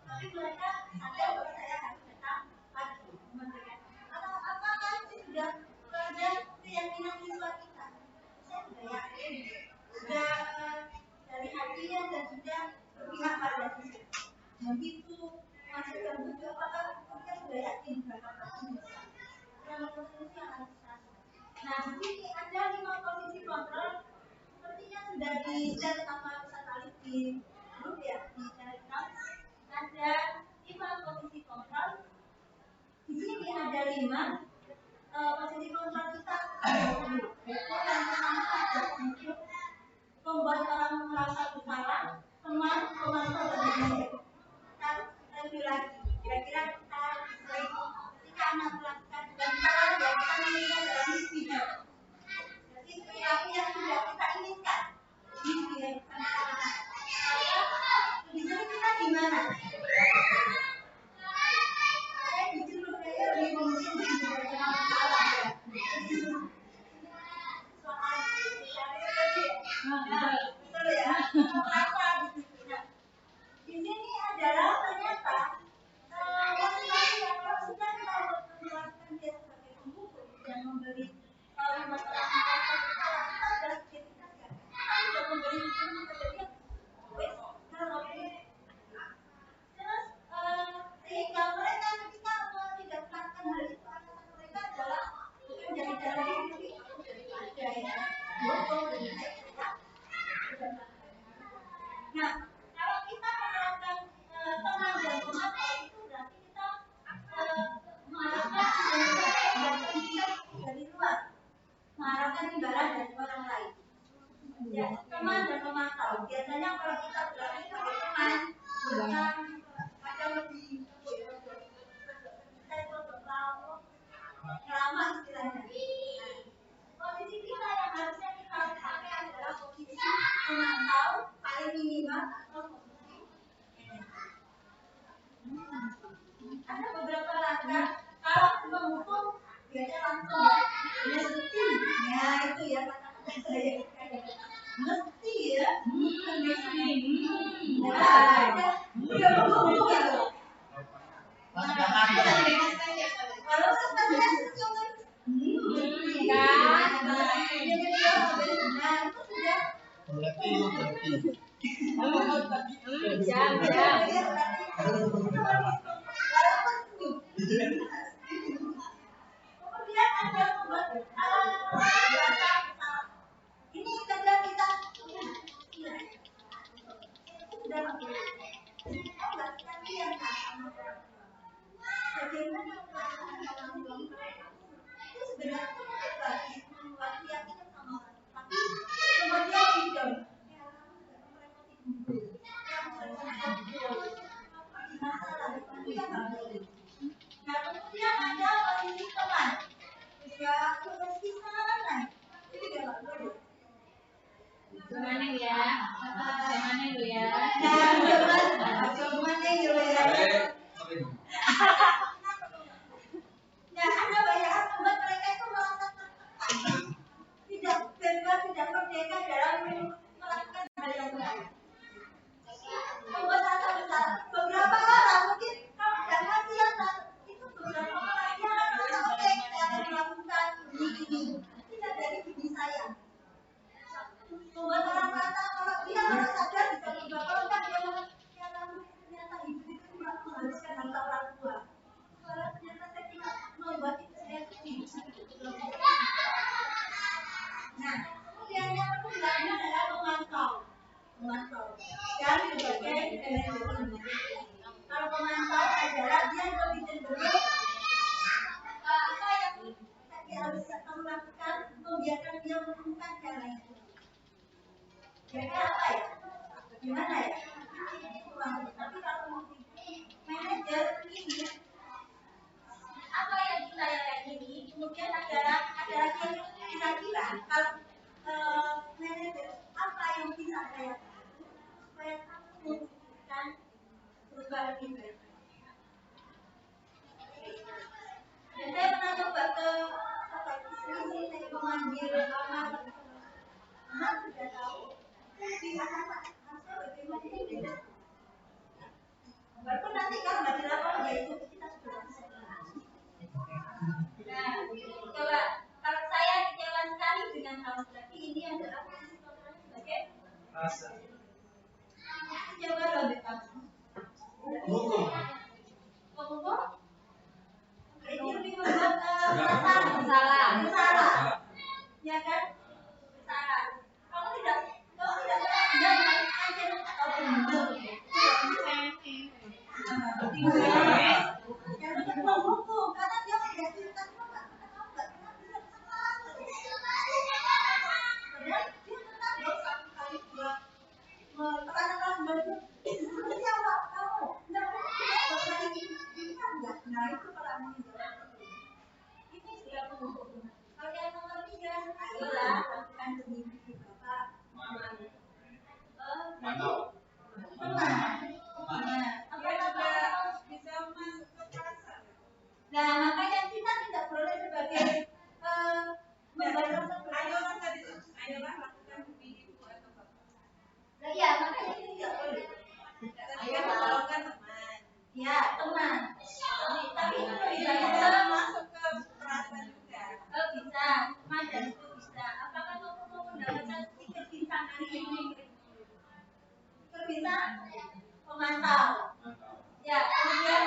tapi mereka sadar bahwa saya harus datang pagi memerdekakan. Atau apakah sih sudah ada keyakinan siswa kita? Saya sudah yakin, sudah dari hatinya dan sudah berpihak pada siswa. Begitu masih terbuka, apakah kita sudah yakin bahwa kita bisa? Yang posisi yang harus kita. Nah, di sini ada 5 posisi kontrol. Sepertinya sudah di-share sama Ustaz Alif di grup ya, di Telegram. Ada 5 posisi kontrol. Di sini ada 5 posisi kontrol kita. Yaitu yang pertama ada untuk membuat orang merasa bersalah, teman, pemantau dan lain-lain. Kita review lagi. Kira-kira kita ketika anak melakukan dan salah ya kita mengingat dalam mimpi. Jadi perilaku yang sudah kita inginkan mimpi yang sama anak. Maka di sini kita gimana? Saya jujur saya lebih mungkin di dalam salah ya. Betul ya. Apa di sini? Di sini adalah ternyata motivasi yang kalau sudah kita melakukan dia sebagai pembuku dan memberi masalah kita adalah kita sudah memberi ilmu kepada dia. Terus sehingga mereka ketika tidak melakukan hal itu, kata mereka adalah bukan dari dalam diri tapi dari ada ya. Nah, kalau kita menerapkan teman dan pemantau itu berarti kita mengharapkan dari luar, mengharapkan imbalan dari orang lain. Ya, teman dan pemantau. Biasanya kalau kita berarti sebagai teman, kadang lebih lama istilahnya. Posisi kita yang harusnya kita pakai adalah posisi pemantau paling minimal atau posisi ada beberapa langkah. Kalau menghukum biasanya langsung ya mesti ya itu ya kata-kata saya mesti ya mesti ada dia menghukum itu kalau saya Kemudian ada membuat ini kadang kita sudah yang bagaimana itu sebenarnya bagus membuat keyakinan sama orang, tapi kemudian tidak nah kemudian ada kondisi teman ya kondisi sana ini tidak boleh Gimana ya? Gimana lu ya? Gimana ya? Ya ada banyak membuat mereka itu merasa tertekan, tidak bebas, tidak merdeka dalam melakukan hal yang baik. Membuat rasa besar. Beberapa orang mungkin kalau tidak ngerti yang itu beberapa orang dia akan merasa oke, saya akan melakukan ini. Tidak dari diri saya. Membuat orang merasa kalau dia harus sadar bisa berubah. Kalau enggak dia ternyata hidup itu tidak menghabiskan harta orang tua. Kalau ternyata saya tidak membuat itu saya sedih. Nah, kemudian yang kedua adalah memantau. Dan sebagai manajemen. Kalau memantau adalah dia lebih cenderung apa yang dia harus kamu lakukan, membiarkan dia menemukan cara itu. Kira-kira apa ya? Gimana ya? Tapi kalau manajer ini apa yang kita yakini, kemudian ada lagi yang kira-kira kalau manajer apa yang bisa saya supaya kamu mewujudkan perubahan itu. Dan saya pernah coba ke sini saya memanggil anak sudah tahu di anak harusnya bagaimana ini beda. Walaupun nanti kalau nggak dilakukan ya itu kita sudah bisa. Nah, coba kalau saya kecewa sekali dengan kamu berarti ini adalah posisi kontrol sebagai Rasa. Coba lebih kamu. Hukum. Hukum. Ini lebih membuat salah. Ya kan? Salah. Kamu tidak melakukan atau benar. Yang kedua hukum karena dia tidak cerita nah itu kalau ini sudah pengukur. Kalau yang nomor 3 adalah lakukan sendiri di Bapak Mantap. bisa masuk ke pasar. Nah makanya kita tidak boleh sebagai membayar ayolah lakukan begini Bu atau Bapak. Nah ya makanya ini tidak boleh. Ayo lakukan teman. Ya teman. Tapi itu bisa masuk ke perasaan juga. Oh bisa, macam itu bisa. Apakah mau mendapatkan stiker bintang hari ini? Stiker bintang pemantau. Ya, kemudian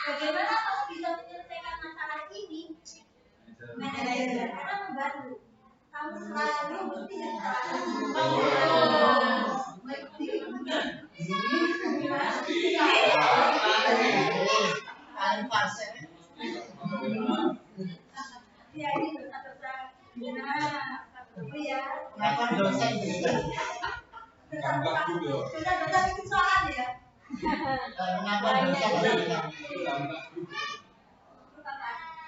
bagaimana kamu bisa menyelesaikan masalah ini? Manajer, karena membantu. Kamu selalu mesti ya ini dosa-dosa ya Kenapa dosa itu? dosa kesalahan ya Kenapa dosa itu?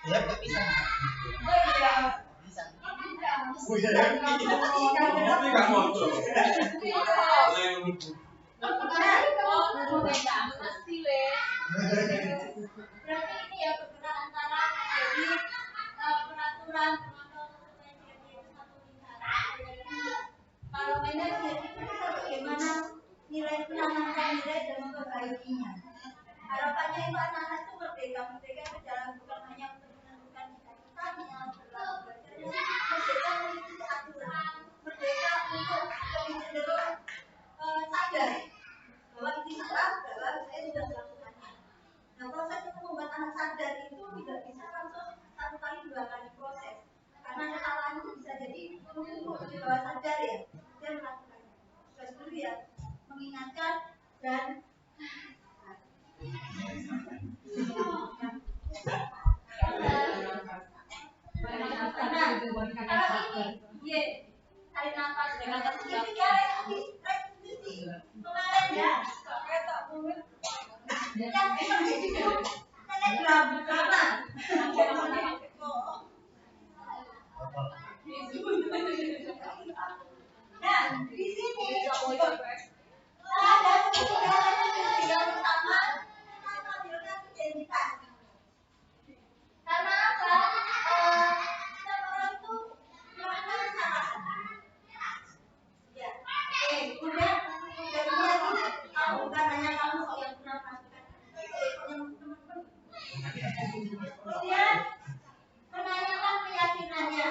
Ya nggak bisa. oh iya Bisa. Tapi nggak mau coba. Berarti ini ya bergerak antara jadi peraturan penonton itu satu lingkaran. Kalau manajer itu kita bagaimana nilai menanamkan nilai dan memperbaikinya. Harapannya itu anak-anak itu merdeka itu dalam bukan hanya untuk menentukan cita-citanya, berlaku belajarnya, merdeka mengikuti aturan, merdeka untuk lebih cenderung itu tidak bisa langsung 1 kali 2 kali proses, karena kesalahan itu bisa jadi menumpuk di bawah sadar ya, dia melakukannya. Terus dulu ya, mengingatkan dan tarik nafas dengan ini ya, kemarin ya, yang telegram karena nah di sini ada yang pertama menampilkan identitas. Karena apa? Setiap orang itu melakukan kesalahan. Ya, kemudian kamu bukan hanya kamu kok yang pernah melakukan. Kemudian menanyakan keyakinannya.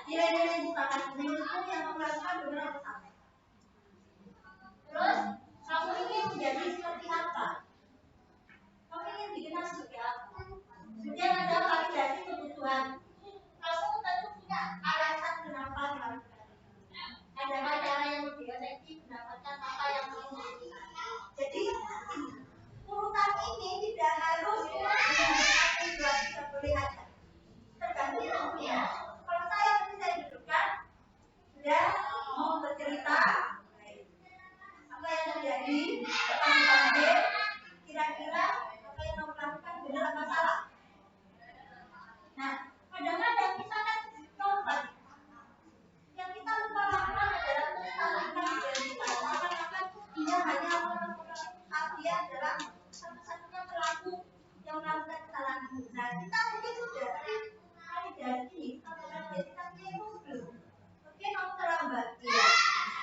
Nilai-nilai disepakati itu yang melakukan beberapa kesalahan. Terus kamu ingin menjadi seperti apa? Kamu ingin dikenal seperti apa? Kemudian ada validasi kebutuhan. Kamu tentu punya alasan kenapa melakukan. Adakah cara yang lebih efektif mendapatkan apa yang kamu inginkan? Jadi urutan ini tidak harus bisa boleh ada. Tergantung kamunya. Kalau saya dudukkan, sudah mau bercerita apa yang terjadi, panggil, kira-kira apa yang kamu lakukan benar apa salah. Nah, kadang-kadang misalkan korban yang kita lupa lakukan adalah kesalahan identitas. Seakan-akan dia hanya orang-orang dia adalah satu-satunya pelaku yang melakukan kesalahan itu. Nah, kita mungkin sudah validasi apakah identitasnya itu belum. Oke, kamu terlambat. Ya,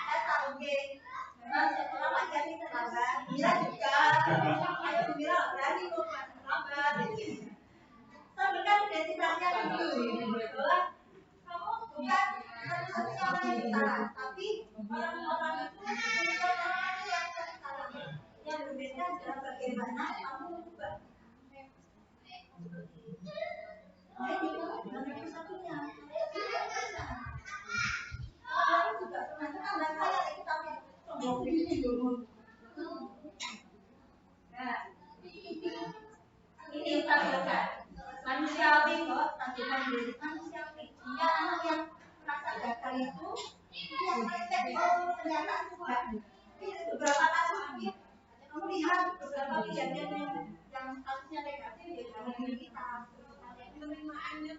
saya tahu oke. Memang sekolah lagi terlambat. Bila juga, ayo bila berani kok terlambat. Sampaikan identitasnya dulu. Bahwa kamu bukan satu-satunya orang yang salah, tapi orang-orang itu bukan orang yang salah. Yang berbeda adalah bagaimana kamu berubah. Nah, ini bukan satunya. Orang juga pernah kan saya itu tapi sombong ini dulu. Nah, ini tampilkan manusiawi kok, tampilkan diri manusiawi. Jika anak yang merasa gagal itu yang praktek ternyata Tuhan. Ini beberapa kasus mungkin kamu lihat beberapa kejadian yang kasusnya negatif ya dalam diri kita. Penerimaannya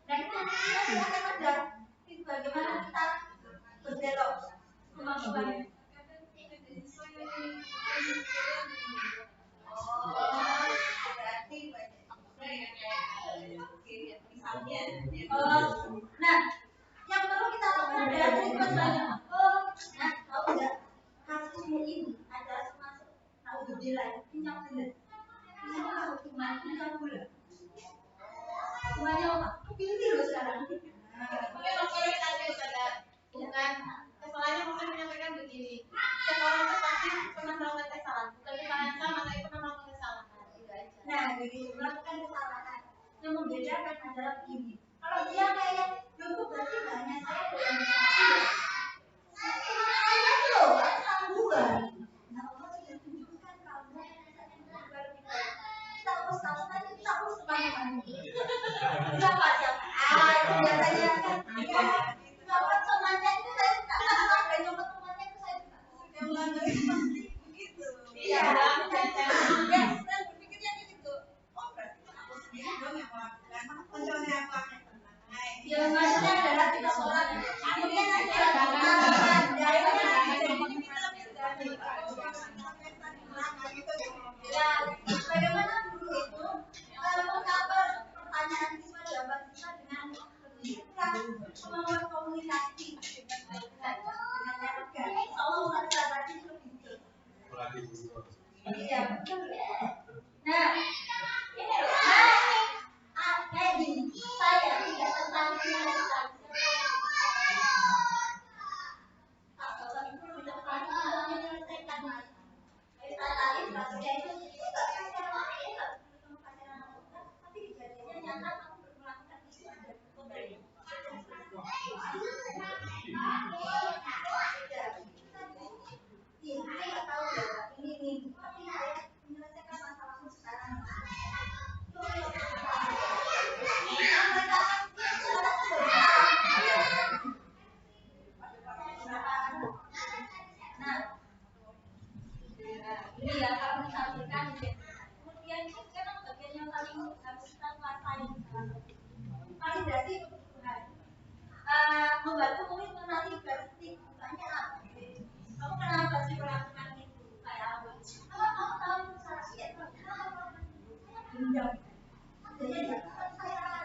dan itu kita akan sadar bagaimana kita berbelok kemampuan. Nah, yang perlu kita lakukan adalah treatment banyak. Nah, tahu nggak kasusmu ini adalah termasuk tahu gejala pincang bulan. Ini tahu cuma pincang bulan. Semuanya apa? Pilih loh sekarang. Mungkin maksudnya tadi saudara, bukan kesalahannya mungkin menyampaikan begini. Setiap orang itu pasti pernah melakukan kesalahan, bukan kesalahan yang sama, tapi pernah melakukan kesalahan. Nah, begitu melakukan kesalahan. Yang membedakan adalah begini. Kalau dia kayak YouTube berarti hanya saya dalam satu. Saya loh, tangguhan. Nah, Allah sudah tunjukkan kamu kita urus kamu nanti kita urus teman-teman. Siapa? Itu biasanya kan. Kalau temannya itu saya tidak tahu dan yang temannya itu saya tidak melanggar begitu. Iya. Dan berpikirnya gitu. Oh berarti aku sendiri dong yang melakukan. Contohnya apa? Ya maksudnya adalah kita sholat. Kemudian ada tangan dari ya, bagaimana guru itu mengcover pertanyaan siswa jawaban siswa dengan kemampuan komunikasi dengan cara Allah tadi lebih iya betul. Nah ini loh, kayak gini saya tidak tertarik dengan tuh mungkin nanti plastik tanya apa? Kamu kenapa sih melakukan itu? Kayak apa? Kalau kamu tahu saksinya kenapa? Pinjam. Jadi jangan saya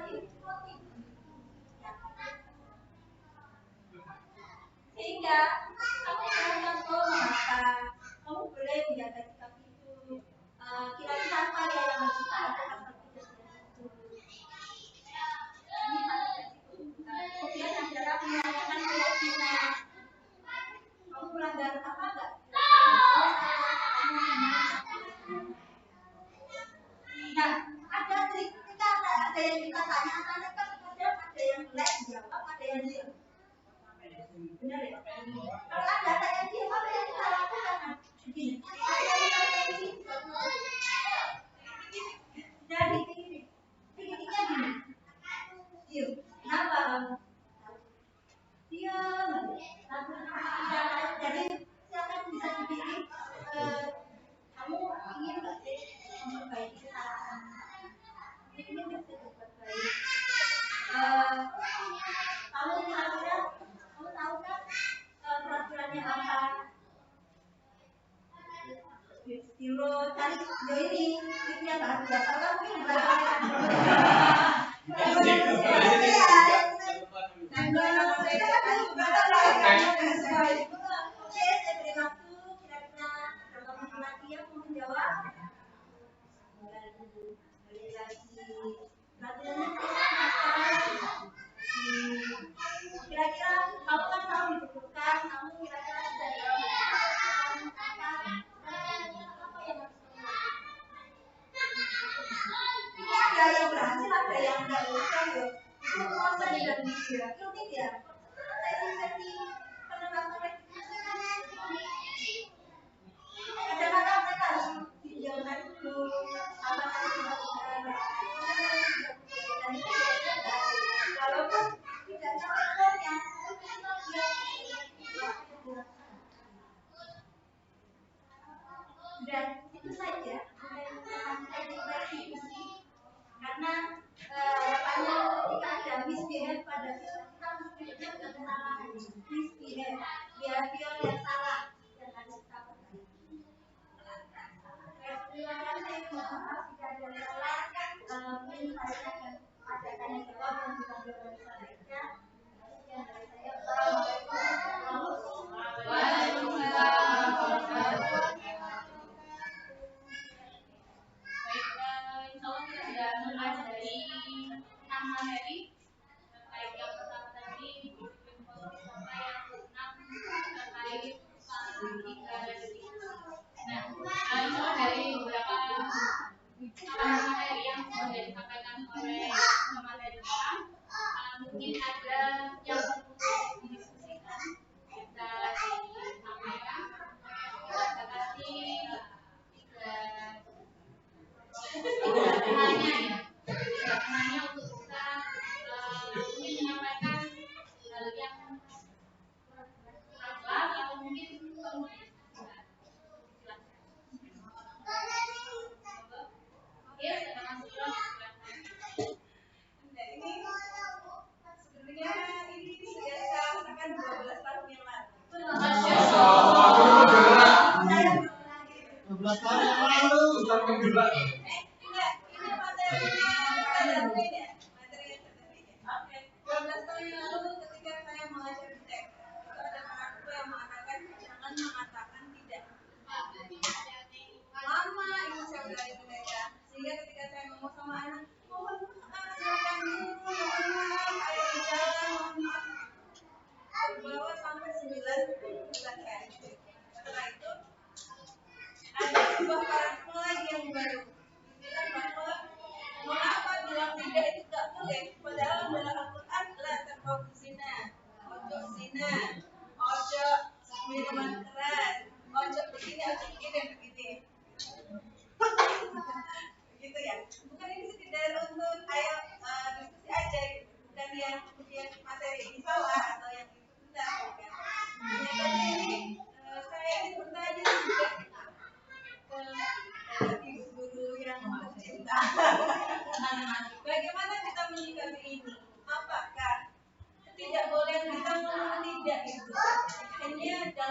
sehingga kamu belajar memasak, kamu boleh menjaga sikap itu. Kira-kira apa ya yang harus kita lakukan itu? Ini pada kemudian adalah menyatakan keyakinan. Kamu melanggar apa enggak? Nah, ada trik ketika ada yang kita tanyakan kan kadang ada yang lek jawab, ada yang diam. Benar ya? Kalau ada yang diam, apa yang kita lakukan? Begini. Jadi titiknya gini. Diam. Kenapa? Diam. Jadi silakan bisa dipilih. Kamu ingin nggak sih memperbaiki kesalahan? Ingin nggak sih berbuat baik? Kamu kira-kira kamu tahu kan peraturannya apa? Kilo cari ini triknya bahasa kalau mungkin berapa? Oke, saya beri waktu kira-kira berapa menit lagi yang mau menjawab? Balik lagi. Kira-kira kamu kan tahu dibutuhkan, kamu kira-kira sudah jawab apa yang harus ini ada yang berhasil, ada yang tidak berhasil ya. Itu proses dari dia. Itu dia. Sesi penerapan kadang-kadang mereka harus dijalankan dulu apa yang dilakukan. Dan itu walaupun tidak sampai dan itu saja karena harapannya ketika ada misbehave pada kita mesti mengenal misbehave behavior yang salah dan harus kita perbaiki. Terima kasih, maaf jika ada yang salah. Mungkin saya akan ada tanya jawab yang juga belum bisa baca. Sekian dari saya. Assalamualaikum warahmatullahi wabarakatuh. Insya Allah kita sudah mempelajari 6 materi terkait yang pertama tadi disiplin positif sampai yang ke-6 terkait tiga dan tiga. Nah, insya Allah dari beberapa materi yang sudah disampaikan oleh materi kita, mungkin ada yang perlu didiskusikan, bisa disampaikan. Kita kasih temannya untuk bisa mungkin menyampaikan hal yang kurang jelas atau mungkin perlu silakan. Ya, terima kasih. Sebenarnya ini sudah saya lakukan 12 tahun yang lalu. Masya Allah. 12 tahun yang lalu. Kita menggerak. Enggak, ini materinya ada beda. Materinya berbeda. Oke. 12 tahun yang lalu ketika saya mengajar di TEK, itu ada temanku yang mengatakan jangan mengatakan tidak. Lama itu saya udah di TEK, sehingga ketika saya ngomong sama anak, mohon maaf, silakan dulu, mohon maaf, ayo berjalan, mohon maaf. Terbawa sampai 9 bulan kan. Setelah itu ada sebuah paradigma lagi yang baru. Bilang bahwa mengapa bilang tidak itu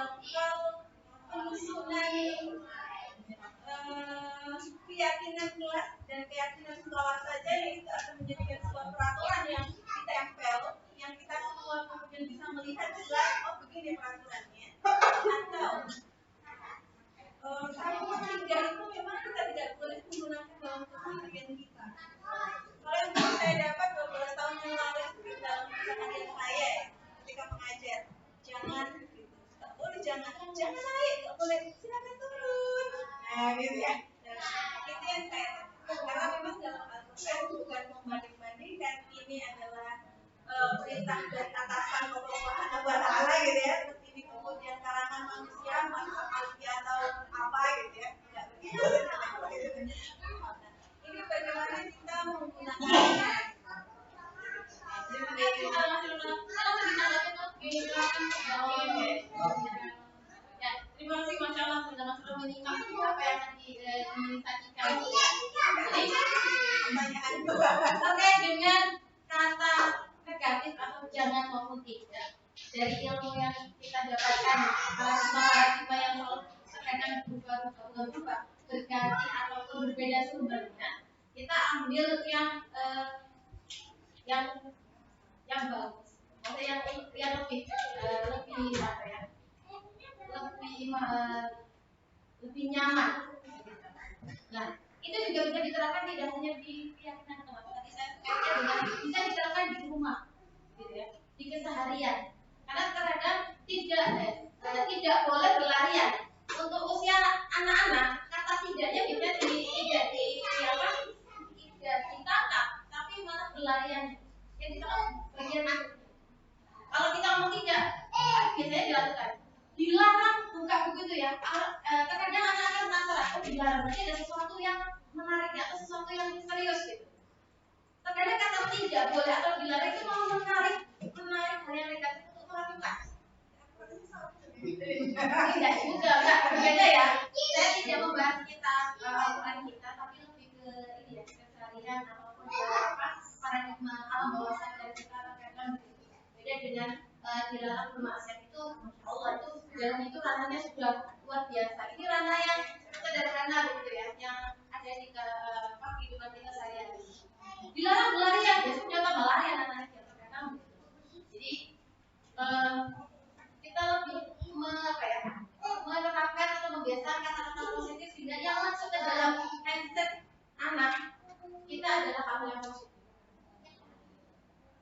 kalau penyusunan keyakinan kelas dan keyakinan sekolah saja yang itu akan menjadikan sebuah peraturan yang ditempel, yang kita semua kemudian bisa melihat jelas, oh begini peraturannya. Atau kalau tidak itu memang kita tidak boleh menggunakan dalam keseharian kita. Kalau yang saya dapat 12 tahun yang lalu itu dalam keseharian saya ketika mengajar, jangan gitu, tak boleh jangan naik, tak boleh silakan turun. Nah gitu ya. Itu yang saya karena memang dalam Al-Quran bukan membanding-bandingkan, ini adalah perintah dari atasan Allah Subhanahu wa taala gitu ya. Terus ini kemudian karangan manusia atau apa gitu ya. Tidak begitu. Ini bagaimana kita menggunakannya. Terima kasih, Masya Allah, sudah masuk menikah. Apa yang disajikan? Oke, dengan kata negatif atau jangan maupun tidak. Dari ilmu yang kita dapatkan, paradigma yang terkadang berubah, berganti ataupun berbeda sumbernya, kita ambil yang bagus, maksudnya yang lebih apa ya? Lebih nyaman. Nah, itu juga bisa diterapkan tidak hanya di keyakinan kelas. Tadi saya kaitkan dengan bisa diterapkan di rumah, gitu ya, di keseharian. Karena terkadang tidak boleh berlarian. Untuk usia anak-anak, kata tidaknya bisa tidak ditangkap, tapi malah berlarian. Yang kita bagian kalau kita ngomong tidak, biasanya dilakukan. Dilarang buka begitu ya. Terkadang anak-anak penasaran, dilarang berarti ada sesuatu yang menarik atau sesuatu yang serius gitu. Terkadang kata tidak boleh atau dilarang itu mau menarik hal yang negatif untuk melakukan. Tidak juga, enggak berbeda ya. Saya tidak membahas kitab Al-Quran kita, tapi lebih ke ini ya, keseharian ataupun paradigma alam bawah sadar kita terkadang beda dengan dilarang bermaksiat itu. Allah itu dalam itu ranahnya sudah luar biasa. Ini ranah yang sederhana gitu ya, yang ada di kehidupan kita sehari-hari. Dilarang berlarian, ya sudah tambah lari anak-anak kita terkadang. Jadi kita lebih menerapkan atau membiasakan kata-kata positif sehingga yang masuk ke dalam mindset anak kita adalah hal yang positif.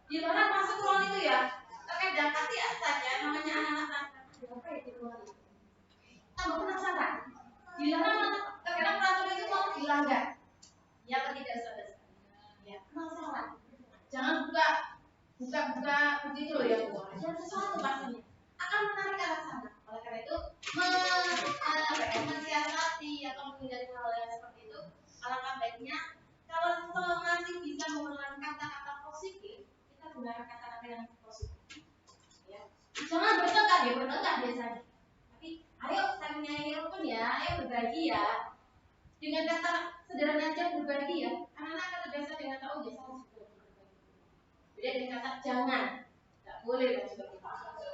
Dilarang masuk ruang itu ya, terkadang pasti saja namanya anak-anak apa ya di ruang itu. Tambah penasaran. Dilarang terkadang peraturan itu mau dilanggar. Yang tidak sadar. Ya, penasaran. Jangan buka begitu loh ya, Bu. Ada sesuatu pastinya akan menarik ke arah sana. Oleh karena itu, mensiasati atau menghindari hal yang seperti itu, alangkah baiknya kalau masih bisa menggunakan kata-kata positif, kita gunakan kata-kata yang positif. Ya. Jangan bertengkar biasanya. Tapi ayo saling nyair pun ya, ayo berbagi ya. Dengan kata sederhana aja berbagi ya. Anak-anak akan terbiasa dengan tahu biasa harus berbagi. Beda dengan kata jangan, nggak boleh dan sebagainya.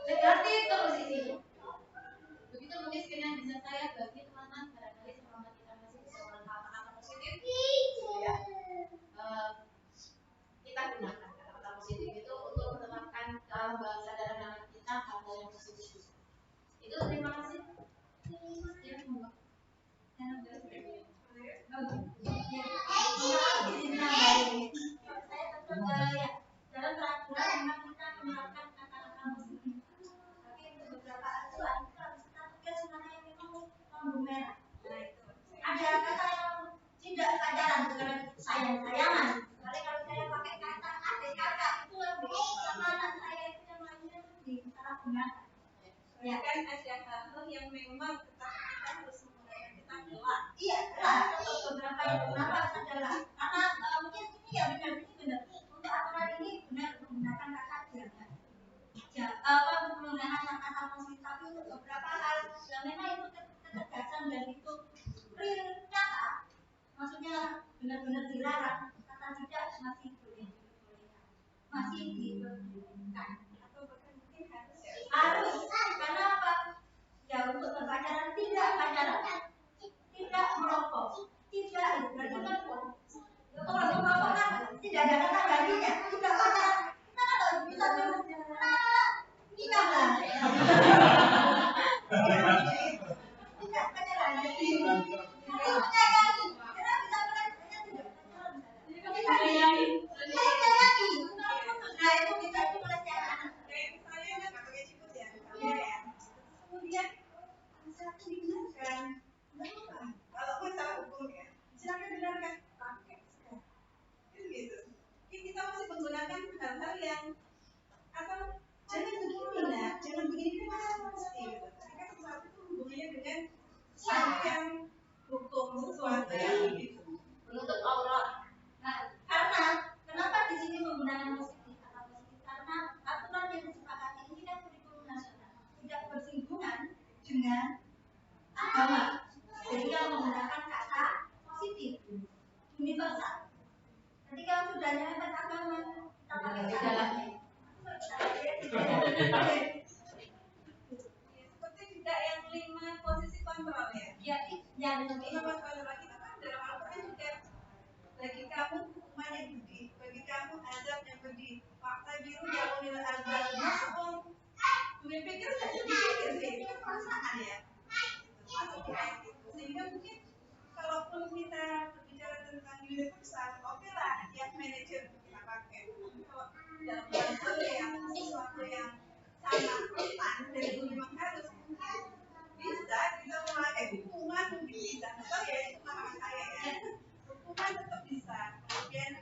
Negatif terus isinya. Begitu mungkin yang bisa saya bagi teman-teman barangkali selama kita masih bisa menggunakan kata-kata positif, ya. Kita gunakan kata-kata positif itu untuk menerapkan dalam bahasa dan anak kita hal yang positif. Itu terima kasih. Dalam peraturan memang kita menerapkan kata-kata positif. Tapi untuk beberapa aturan kita harus tetap mana yang memang lampu merah. Ada kata yang tidak sadaran, bukan sayang-sayangan. Kecuali kalau saya pakai kata adik kakak itu lebih sama anak saya itu yang lainnya disalahgunakan. Ya kan ada hal yang memang kita harus menggunakan kita gelap. Iya, untuk beberapa yang kenapa adalah karena mungkin ini ya benar. Untuk aturan ini benar menggunakan kata jangan. Menggunakan kata positif, tapi untuk beberapa hal yang memang itu ketegasan dan itu real nyata, maksudnya benar-benar dilarang, kata tidak masih boleh dibolehkan, masih dibolehkan atau bahkan mungkin harus karena apa? dengan agama. Jadi yang menggunakan kata positif, universal. Ketika sudah nyerempet agama, kita pakai jalannya. Seperti juga yang 5 posisi kontrol ya. Ya, yang 5 kontrol kita kan dalam Al-Quran juga bagi kamu hukuman yang pedih, bagi kamu azab yang pedih. Fakta biru yang unil azab masuk. Gue pikir saja dipikir sih, itu perasaan ya. Masuk kayak gitu. Sehingga mungkin kalaupun kita berbicara tentang universal, oke lah, ya manajer kita pakai. Kalau dalam hal yang sesuatu yang sama instan dan itu memang harus mungkin bisa kita memakai hukuman mungkin bisa. Betul ya, itu paham saya ya. Hukuman tetap bisa. Kemudian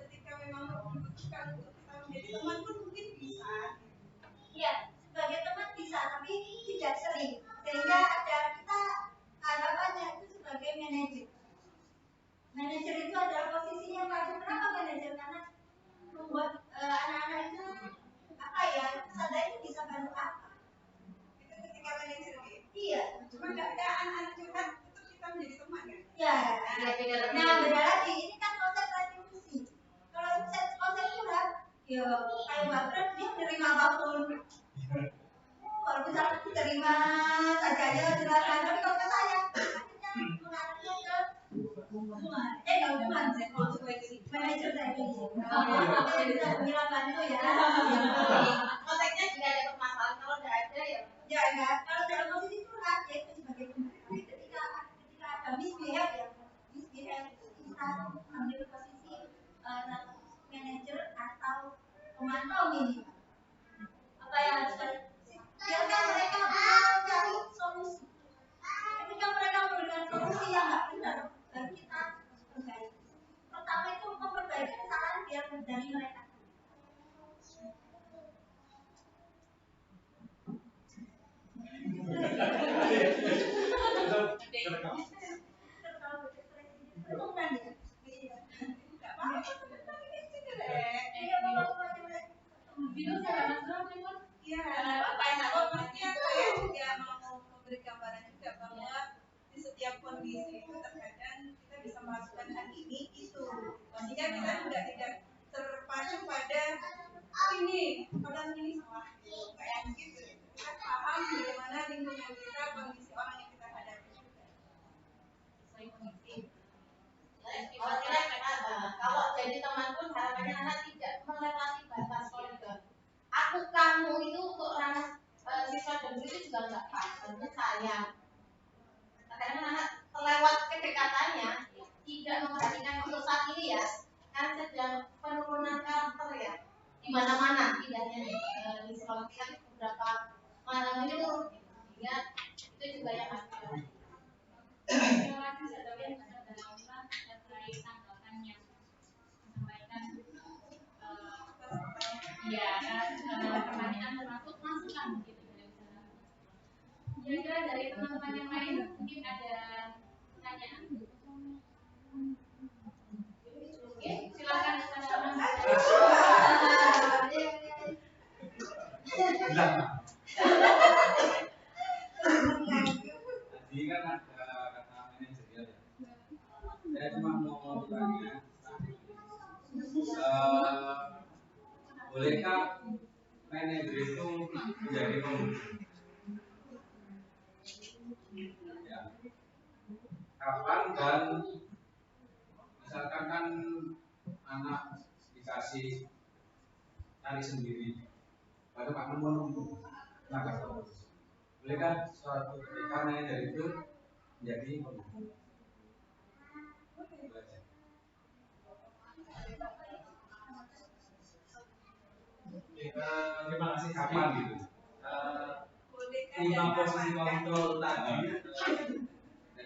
ketika memang membutuhkan untuk kita menjadi teman pun mungkin bisa. Iya, sebagai teman bisa, tapi tidak sering. Sehingga ada kita harapannya itu sebagai manajer. Manajer itu adalah posisinya bagus. Kenapa manajer? Karena membuat anak-anak itu apa ya? Sadar itu bisa bantu apa? Itu ketika manajer ya. Iya. Cuma nggak ada anak-anak curhat tetap kita menjadi teman kan? Ya. Nah, beda lagi. Ini kan konsep retribusi. Kalau konsep curhat, ya kayak baperan dia menerima apapun. Kalau misalnya diterima saja aja silakan. Tapi kalau ke saya, akhirnya mengarahnya ke hubungan. Hubungan sih. Manajer tadi. Saya bisa bilang bantu ya. Konteksnya jika ada permasalahan, kalau tidak ada ya. Ya enggak. Kalau dalam posisi curhat ya itu sebagai teman. Tapi ketika ada misbehave ya, misbehave itu bisa ambil posisi manajer atau pemantau minimal. Apa yang harus biarkan mereka mencari solusi. Ketika mereka memberikan solusi yang nggak benar, baru kita perbaiki. Pertama itu memperbaiki kesalahan biar dari mereka. Iya, apa yang maksudnya saya juga mau memberi gambaran juga bahwa di setiap kondisi itu terkadang kita bisa melakukan hal ini itu, sehingga kita juga tidak terpacu pada ini, padahal ini salah, kayak gitu. Kita paham bagaimana lingkungan kita, kondisi orang yang kita hadapi juga. Kalau jadi teman pun harapannya anak tidak melewati batas koridor. Aku kamu itu untuk ranah siswa dan guru itu juga nggak pas. Karena saya kadang anak terlewat kedekatannya, tidak memperhatikan untuk saat ini ya, kan sedang penurunan karakter ya, di mana-mana tidak hanya di sekolah kita beberapa malam ini turun, sehingga itu juga yang harus dilakukan. Terima kasih sudah terkait tanggapan yang disampaikan. Ya, pertanyaan termasuk masukan begitu dari sana. Kira-kira dari teman-teman yang lain mungkin ada pertanyaan? Oke, silakan teman-teman. Tadi kan ada kata manajerial ya. Saya cuma mau tanya, bolehkah manajer itu menjadi pemimpin? Ya. Kapan dan misalkan kan anak dikasih cari sendiri, baru kamu menunggu, bolehkah suatu ketika manajer itu menjadi pemimpin? Terima kasih Kapan gitu? 5 posisi kontrol tadi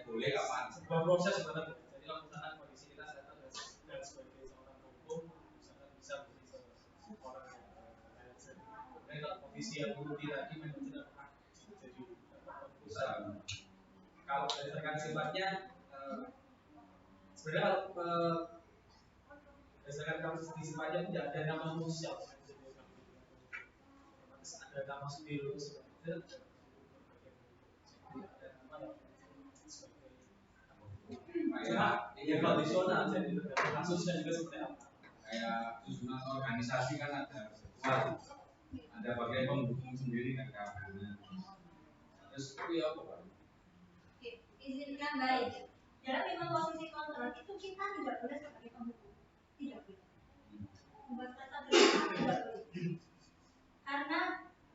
Boleh kapan? sebuah proses sebenarnya. Jadi kalau misalkan kondisi kita sekarang dan sebagai seorang hukum, misalkan bisa menjadi seorang manajer. Kemudian kalau kondisi yang berhenti tadi manajer apakah jadi pusat? Kalau berdasarkan sifatnya, sebenarnya berdasarkan kasus sifatnya tidak ada nama khusus. Ada nama sendiri sebenarnya. Ini kondisional, jadi kasusnya juga seperti apa? Kayak susunan organisasi kan ada ketua, ada bagian penghubung sendiri kan kawannya. Terus itu ya apa Pak? Izinkan baik. Dalam lima posisi kontrol itu kita tidak boleh sebagai penghubung, tidak boleh. Membuat kata bersama tidak boleh. Karena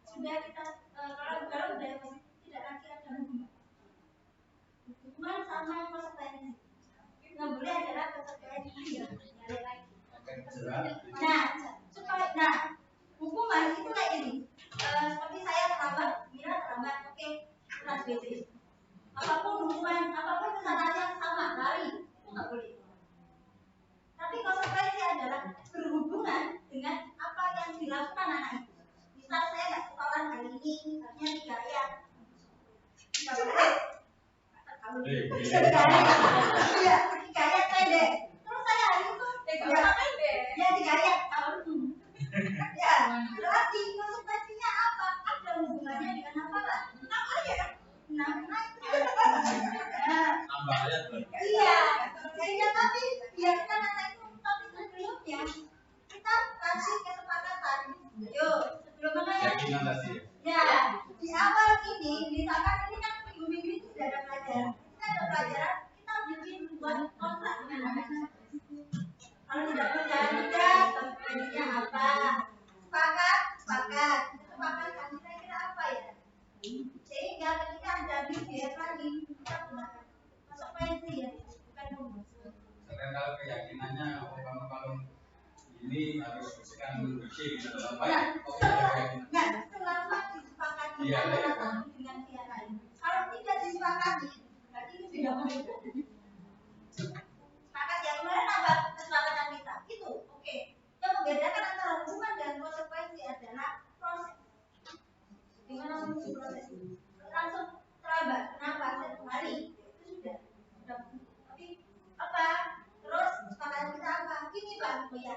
sudah kita kalau sudah posisi tidak lagi ada hubungan. Hubungan sama konsekuensi. Nggak boleh adalah konsekuensi yang lagi. Nah, hukuman itu kayak ini. Seperti saya terlambat, Mira terlambat, oke, kelas BC. Apapun hukuman, apapun kesalahan yang sama, lari, itu nggak boleh. Tapi konsekuensi adalah berhubungan dengan apa yang dilakukan anak itu. Misal saya nggak setoran hari ini, harusnya 3 ayat. Nggak boleh. Iya, 3 ayat pendek. Terus saya hari itu ya 3 ayat tahun itu. Ya, berarti konsekuensinya apa? Ada hubungannya dengan apa lah? 6 ayat. 6 ayat. Tambah ayat berarti. Iya, sehingga tapi biar kita nanti itu tapi sebelumnya kita kasih kesepakatan. Yuk, sebelum mengajar. Keyakinan tadi. Ya, di awal ini misalkan ini kan minggu-minggu itu sudah ada pelajaran. Kita ada pelajaran, kita bikin buat kontrak dengan anak-anak. Kalau tidak berjalan tidak, konsekuensinya apa? Sepakat. Sepakatkan kira-kira apa ya? Sehingga ketika ada biaya lagi, kita gunakan konsekuensi ya, bukan hukum. Sekarang kalau keyakinannya kalau ini harus bersihkan bersih gitu apa? Nah, selama disepakati antara dengan pihak lain. Kalau tidak disepakati, berarti itu tidak boleh. Sepakat ya kemarin apa kesepakatan kita? Itu oke. Yang membedakan antara hukuman dan konsekuensi adalah proses. Gimana proses? Langsung terlambat. Kenapa? 1 hari itu sudah. Tapi apa? Terus kesepakatan kita apa? Ini Pak, ya.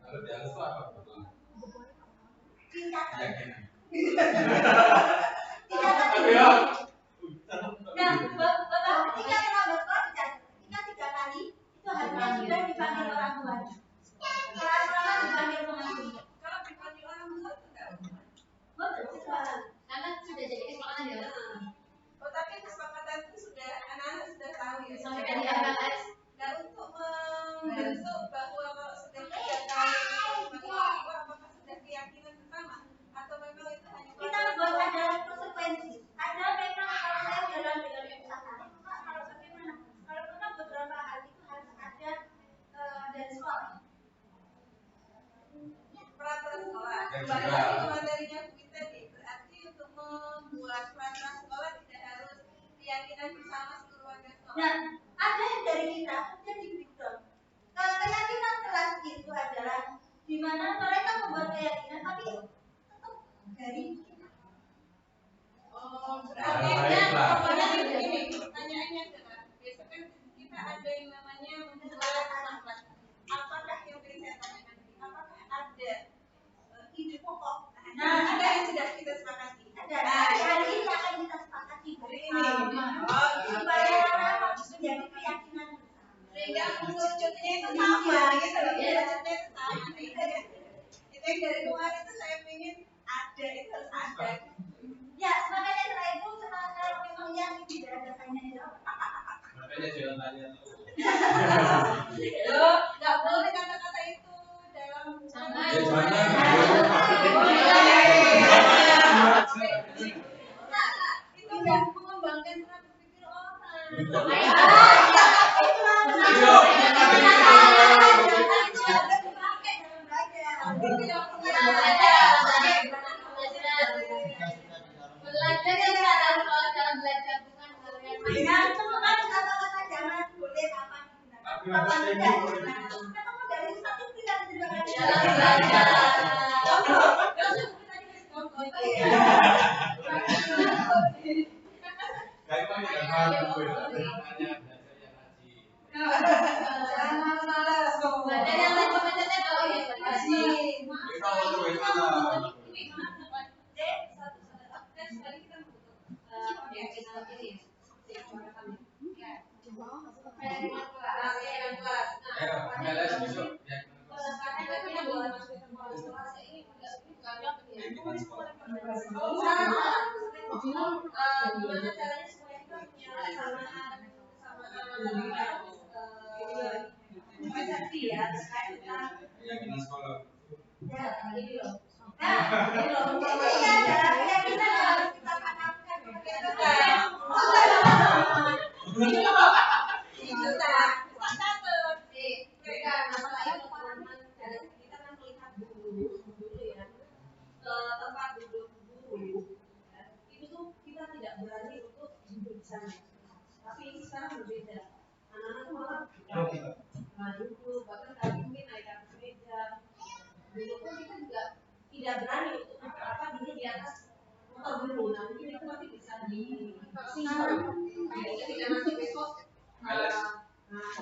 Kalau di atas itu apa? Tingkatan. Keyakinan. Tingkatan ini. Nah, Bapak ketika terlambat sekolah dicatat. Ketika 3 kali itu harusnya sudah dipanggil orang tua. Selama dipanggil pengasuh. Kalau dipanggil orang tua itu enggak hukuman. Karena sudah jadi kesepakatan di atas. Oh, tapi kesepakatan itu sudah anak-anak sudah tahu ya. Sampai kan di atas. Nah, untuk membentuk bahwa kalau sudah 3 kali apakah sudah keyakinan bersama atau memang itu hanya Kita buat ada konsekuensi. Ada memang kalau saya jalan dengan usaha, kalau bagaimana? Kalau memang beberapa hal itu harus ada dari sekolah. peraturan sekolah. Kembali lagi ke materinya kita nih. Berarti untuk membuat peraturan sekolah tidak harus keyakinan bersama seluruh warga sekolah. Nah, ada yang dari kita yang di breakdown. Keyakinan kelas itu adalah di mana mereka membuat keyakinan, tapi tetap dari kita. Oh, berarti pokoknya ini pertanyaannya adalah besok kan kita ada yang namanya membuat sahabat. Apakah yang tadi saya tanyakan tadi? Apakah ada ide pokok? Nah, ada yang sudah kita sepakati. Ada. Hari ini akan kita sepakati. Hari ini. Supaya menjadi keyakinan. Sehingga mengerucutnya itu sama gitu loh. Mengerucutnya itu sama nih. Itu yang dari kemarin itu saya ingin ada, itu harus ada. Ya, makanya setelah itu kalau memang yang tidak ada tanya Makanya jangan tanya terus. Loh, nggak boleh kata-kata itu dalam Ya jangan. itu nggak mengembangkan cara berpikir orang. Belajar yang dalam belajar bukan Nah, semua kata-kata jangan boleh apa digunakan. Ketemu dari satu tidak dalam belajar. Kayak mana yang harus gue tanya belajar yang ngaji. Jangan malas dong. Belajar yang macam-macamnya kalau ya Ngaji. Kita mau coba mana? sekali kita butuh ya kita ini ya tadi ya terkait tentang keyakinan sekolah. ya ini loh. Nah, ini loh ini adalah keyakinan yang harus kita tanamkan itu kan. Itu kan. Satu nih, mereka apalagi teman-teman dari kita kan melihat dulu ya ke tempat duduk guru. Itu tuh kita tidak berani untuk duduk di sana. Tapi ini sekarang berbeda. Anak-anak tuh malah duduk, bahkan kami mungkin naik atas meja. Dulu pun kita juga tidak berani untuk duduk di atas motor dulu. Nah mungkin itu nanti bisa disinggung. Jadi ketika nanti besok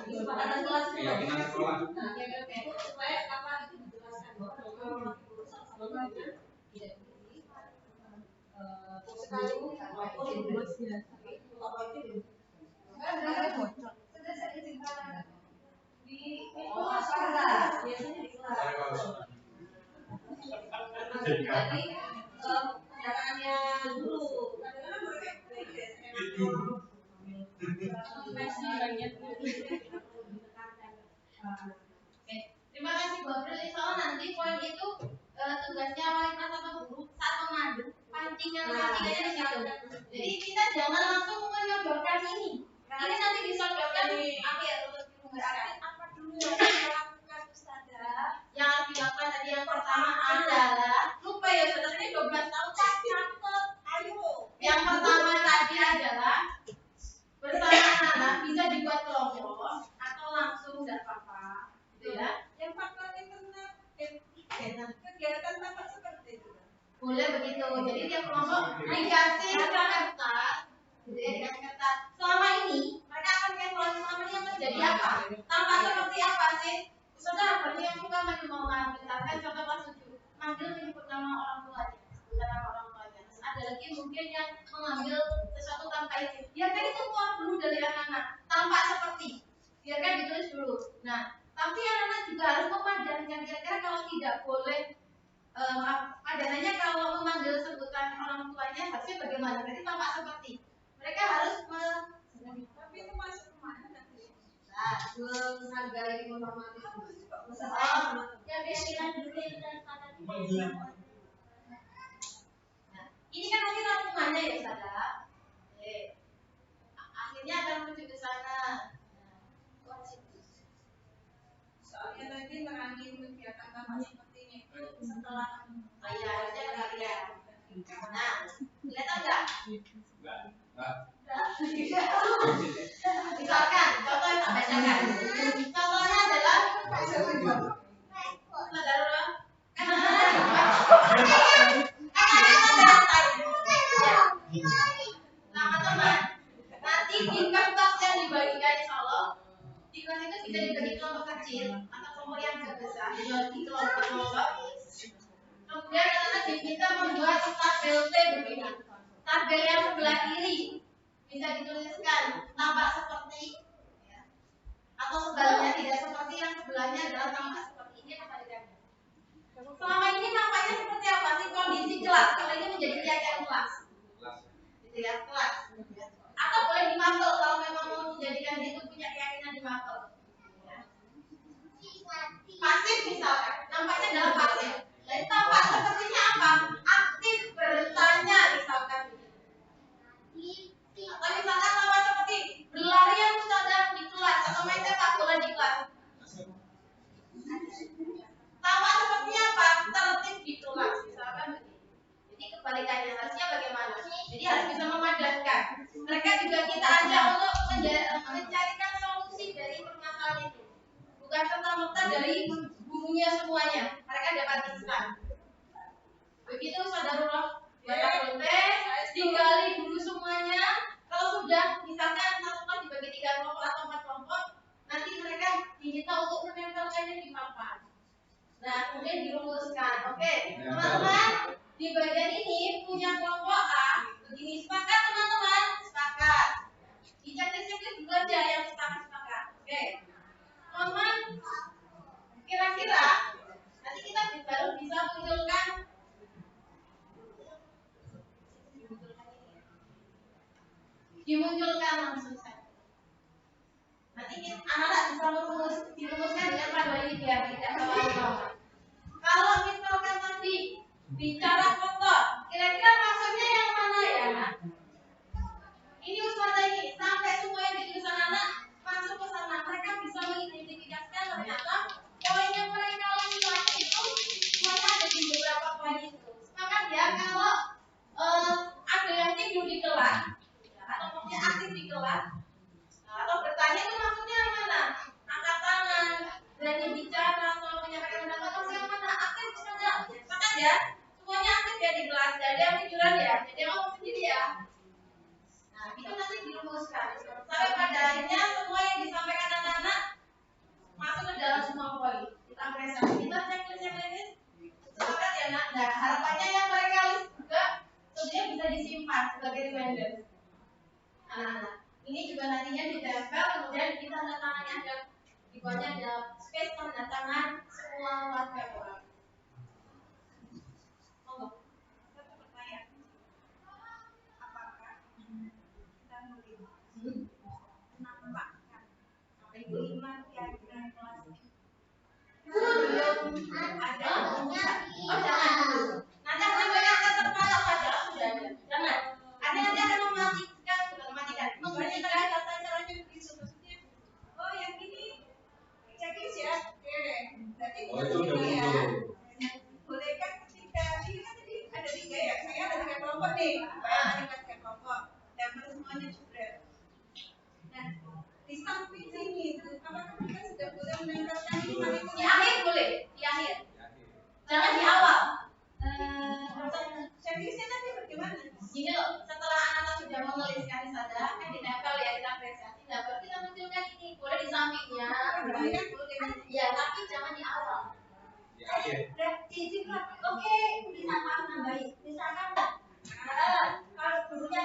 di kesempatan kelas Keyakinan sekolah. Nah, itu supaya apa itu dijelaskan bahwa orang guru salah satunya tidak begini. Sekali ini maupun di luar tapi kalau itu sudah saya izinkan di kelas biasanya di kelas. Jadi pendekatannya dulu kadang-kadang mereka Terima kasih Bu April. Soalnya nanti poin itu tugasnya wali kelas atau guru saat mengadu pancingannya di situ. Jadi kita jangan langsung menyodorkan ini. Ini nanti disodorkan di akhir untuk dirumuskan. apa dulu yang dilakukan Ustazah? Yang harus dilakukan tadi yang pertama adalah lupa ya saudara ini 12 tahun Catat, ayo. Yang pertama tadi adalah bersama anak bisa dibuat kelompok atau langsung tidak apa-apa, gitu ya. Yang faktor internet kegiatan tampak seperti itu. Boleh begitu. Jadi tiap kelompok dikasih kertas, gitu ya, dikasih kertas. Selama ini mereka akan evaluasi selama ini yang terjadi apa, tampak seperti apa sih? Saudara berarti yang suka menyumbang, misalkan contoh kelas 7, manggil menyebut nama orang tuanya, sebutan nama orang tuanya. Terus ada lagi mungkin yang mengambil sesuatu tanpa izin. Biarkan itu keluar dulu dari anak-anak, tampak seperti, biarkan ditulis dulu. Nah, tapi anak-anak juga harus memadankan kira-kira kalau tidak boleh padanannya kalau memanggil sebutan orang tuanya harusnya bagaimana? Berarti tampak seperti mereka harus Tapi itu masuk kemana nanti? menghargai, menghormati. Ya keyakinan dulu yang kata Nah, ini kan nanti rangkumannya ya saudara. Akhirnya akan menuju ke sana. Soalnya nanti merangin kegiatan tampak seperti ini setelah Ya harusnya kalian. Nah, kelihatan nggak? Misalkan, contoh yang tak bacakan. Contohnya adalah saudara, teman-teman, nanti di kertas yang dibagikan insya Allah, di kelas itu bisa dibagi kelompok kecil atau kelompok yang agak besar, di kelompok. Kemudian anak diminta membuat tabel T begini. Tabel yang sebelah kiri bisa dituliskan tampak seperti, ya. Atau sebaliknya tidak seperti, yang sebelahnya adalah tampak seperti ini kebalikannya. Selama ini nampaknya seperti apa sih kondisi kelas? Kalau ini menjadi keyakinan kelas, gitu ya, kelas. Atau boleh dimapel kalau memang mau menjadikan itu punya keyakinan dimapel. Ya. Pasif misalkan, nampaknya adalah pasif. Dan tampak sepertinya apa? Aktif bertanya misalkan. Atau misalkan tampak seperti berlarian misalkan di kelas atau main sepak bola di kelas. Tampak sepertinya apa? Tertib di kelas misalkan begitu. Jadi kebalikannya harusnya bagaimana? Jadi harus bisa memadankan. Mereka juga kita ajak untuk mencarikan solusi dari permasalahan itu. Bukan serta-merta dari gurunya semuanya. Mereka dapat instan. Begitu saudara baca kontes, tinggali dulu semuanya. Kalau sudah, misalkan satu kelas dibagi 3 kelompok atau 4 kelompok, nanti mereka diminta untuk menempelkannya di papan. Nah, kemudian dirumuskan. Oke, teman-teman, di bagian ini punya kelompok A. Begini, sepakat teman-teman? Sepakat. Di checklist dulu aja yang sepakat. Oke, teman-teman, kira-kira nanti kita baru bisa munculkan dimunculkan langsung saja. Nanti nanti anak-anak bisa dirumuskan dengan panduan ini biar tidak salah. Kalau misalkan tadi bicara kotor, kira-kira maksudnya yang mana ya? Ini Ustazah ini sampai semua yang ditulis anak-anak masuk ke sana, mereka bisa mengidentifikasikan ternyata poin yang mereka laki itu semuanya ada di beberapa poin itu. Maka ya kalau ada yang tidur di kelas atau maksudnya aktif di kelas atau bertanya itu maksudnya yang mana? Angkat tangan, berani bicara atau menyampaikan pendapat maksudnya yang mana? Aktif saja. Maka ya semuanya aktif ya di kelas, jadi yang tiduran ya, jadi yang ngomong sendiri ya. Nah, itu nanti dirumuskan sampai pada akhirnya semua yang disampaikan anak-anak masuk ke dalam semua poin. Kita apresiasi, kita checklist. Sepakat ya nak. Nah, harapannya yang mereka list juga sebenarnya bisa disimpan sebagai reminder. Anak-anak, ini juga nantinya ditempel, kemudian kita tanda tangannya ada di bawahnya ada space tanda tangan semua warga kelas. Lima keyakinan kelas ini. Ada jangan dulu. Nanti akan banyak terpalak padahal sudah ada. Jangan. Nanti akan mematikan Tata caranya begitu maksudnya. Oh yang ini checklist ya. Oke. Berarti Oh itu udah muncul. boleh kan ketika ini kan tadi ada 3 ya. Saya ada 3 kelompok nih. Ada 3 kelompok. Dan semuanya juga. Nah, di samping sini apakah kita sudah boleh menempelkan ini? di akhir boleh, di akhir. Jangan di awal. Checklistnya nanti bagaimana? Gini loh, setelah anak-anak sudah menuliskan di sana, kan ditempel ya kita apresiasi. Nah, baru kita munculkan ini, boleh di sampingnya. Ya, tapi jangan di awal. Di akhir. Oke, bisa nambahin. Misalkan kalau gurunya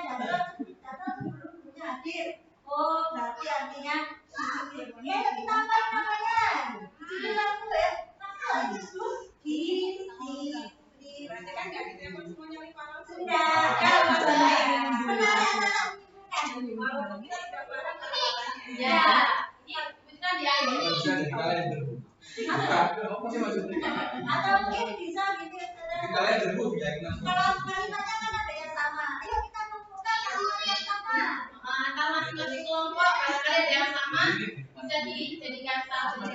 datang sebelum gurunya hadir. Oh, berarti artinya ya kita tambahin namanya. Jadi lalu ya, masa itu di Berarti kan nggak ditempel semuanya 5 langsung. sudah. Kalau masalahnya benar anak menyimpulkan. Walaupun kita tidak paham permasalahannya. Ya, ini kan di akhir. Kalau bisa jadi kalender. Apa sih maksudnya? Atau mungkin bisa gitu. Jadi kalender bu keyakinan. Kalau kalimatnya kan ada yang sama. Ayo kita kumpulkan kalimat yang sama. Antar masing-masing kelompok, barangkali ada yang sama, bisa dijadikan satu.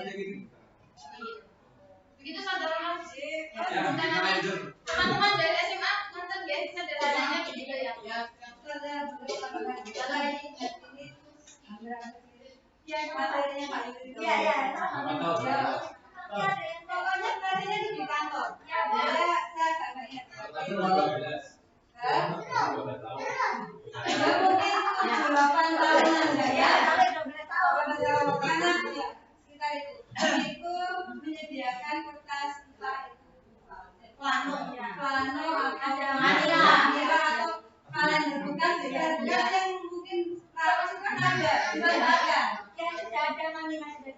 Begitu saudara Mas. Teman-teman dari SMA nonton ya, sederhananya begitu ya. Iya. Pokoknya tadinya di kantor. Ya, boleh. Saya tanya. Ya mungkin 8 tahun aja ya. Karena ya, sekitar itu menyediakan kertas entah itu plano atau manila atau kalender bukan sebenarnya yang mungkin masukan ada dibagikan Yang sudah ada manila itu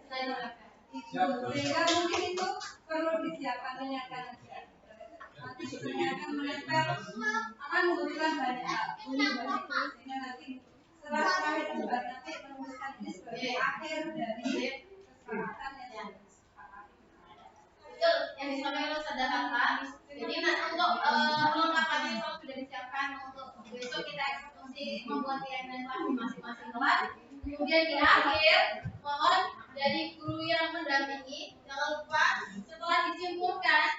sehingga mungkin itu perlu disiapkan menyiapkan nanti sebenarnya akan menempel akan membutuhkan banyak sehingga nanti setelah terakhir debat nanti merumuskan ini sebagai akhir dari kesepakatan yang Betul, yang disampaikan oleh saudara Hatta. Jadi nanti untuk perlengkapannya kalau sudah disiapkan untuk besok kita eksekusi membuat keyakinan kelas di masing-masing kelas. Kemudian di akhir, mohon dari guru yang mendampingi jangan lupa setelah disimpulkan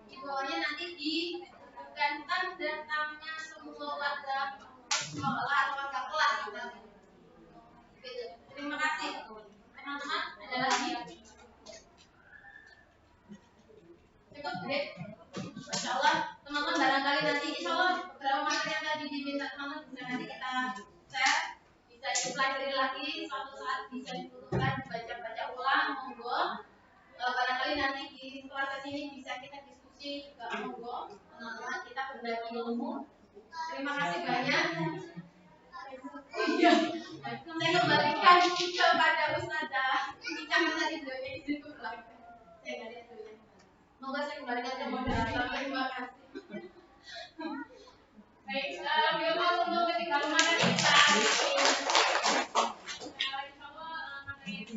di bawahnya nanti diberikan tanda tangan semua warga sekolah atau warga kelas. Gitu. Terima kasih teman-teman. Ada lagi? Cukup deh. Insya Allah teman-teman barangkali nanti insya Allah beberapa materi yang tadi diminta teman-teman bisa nanti kita share, bisa dipelajari lagi suatu saat bisa dibutuhkan baca-baca ulang monggo. Barangkali nanti di setelah sesi ini bisa kita diskusi juga monggo teman-teman kita berbagi ilmu. Terima kasih banyak. Iya, saya kembalikan kepada Ustazah. Bicara tadi beliaunya cukup lah. Saya nggak lihat dulu. Semoga saya kembalikan ke moderator. Terima kasih. Baik, beliau mau untuk ketika mana kita. Insya Allah materi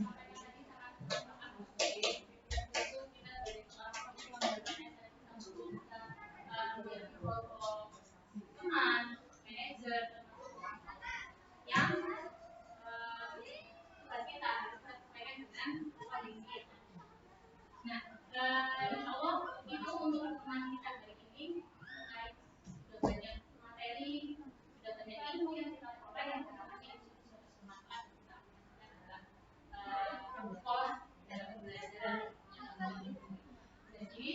Insya Allah itu untuk pertemuan kita hari ini terkait sudah banyak materi, sudah banyak ilmu yang kita peroleh yang harapannya bisa bermanfaat untuk kita dalam sekolah, dalam pembelajaran. Jadi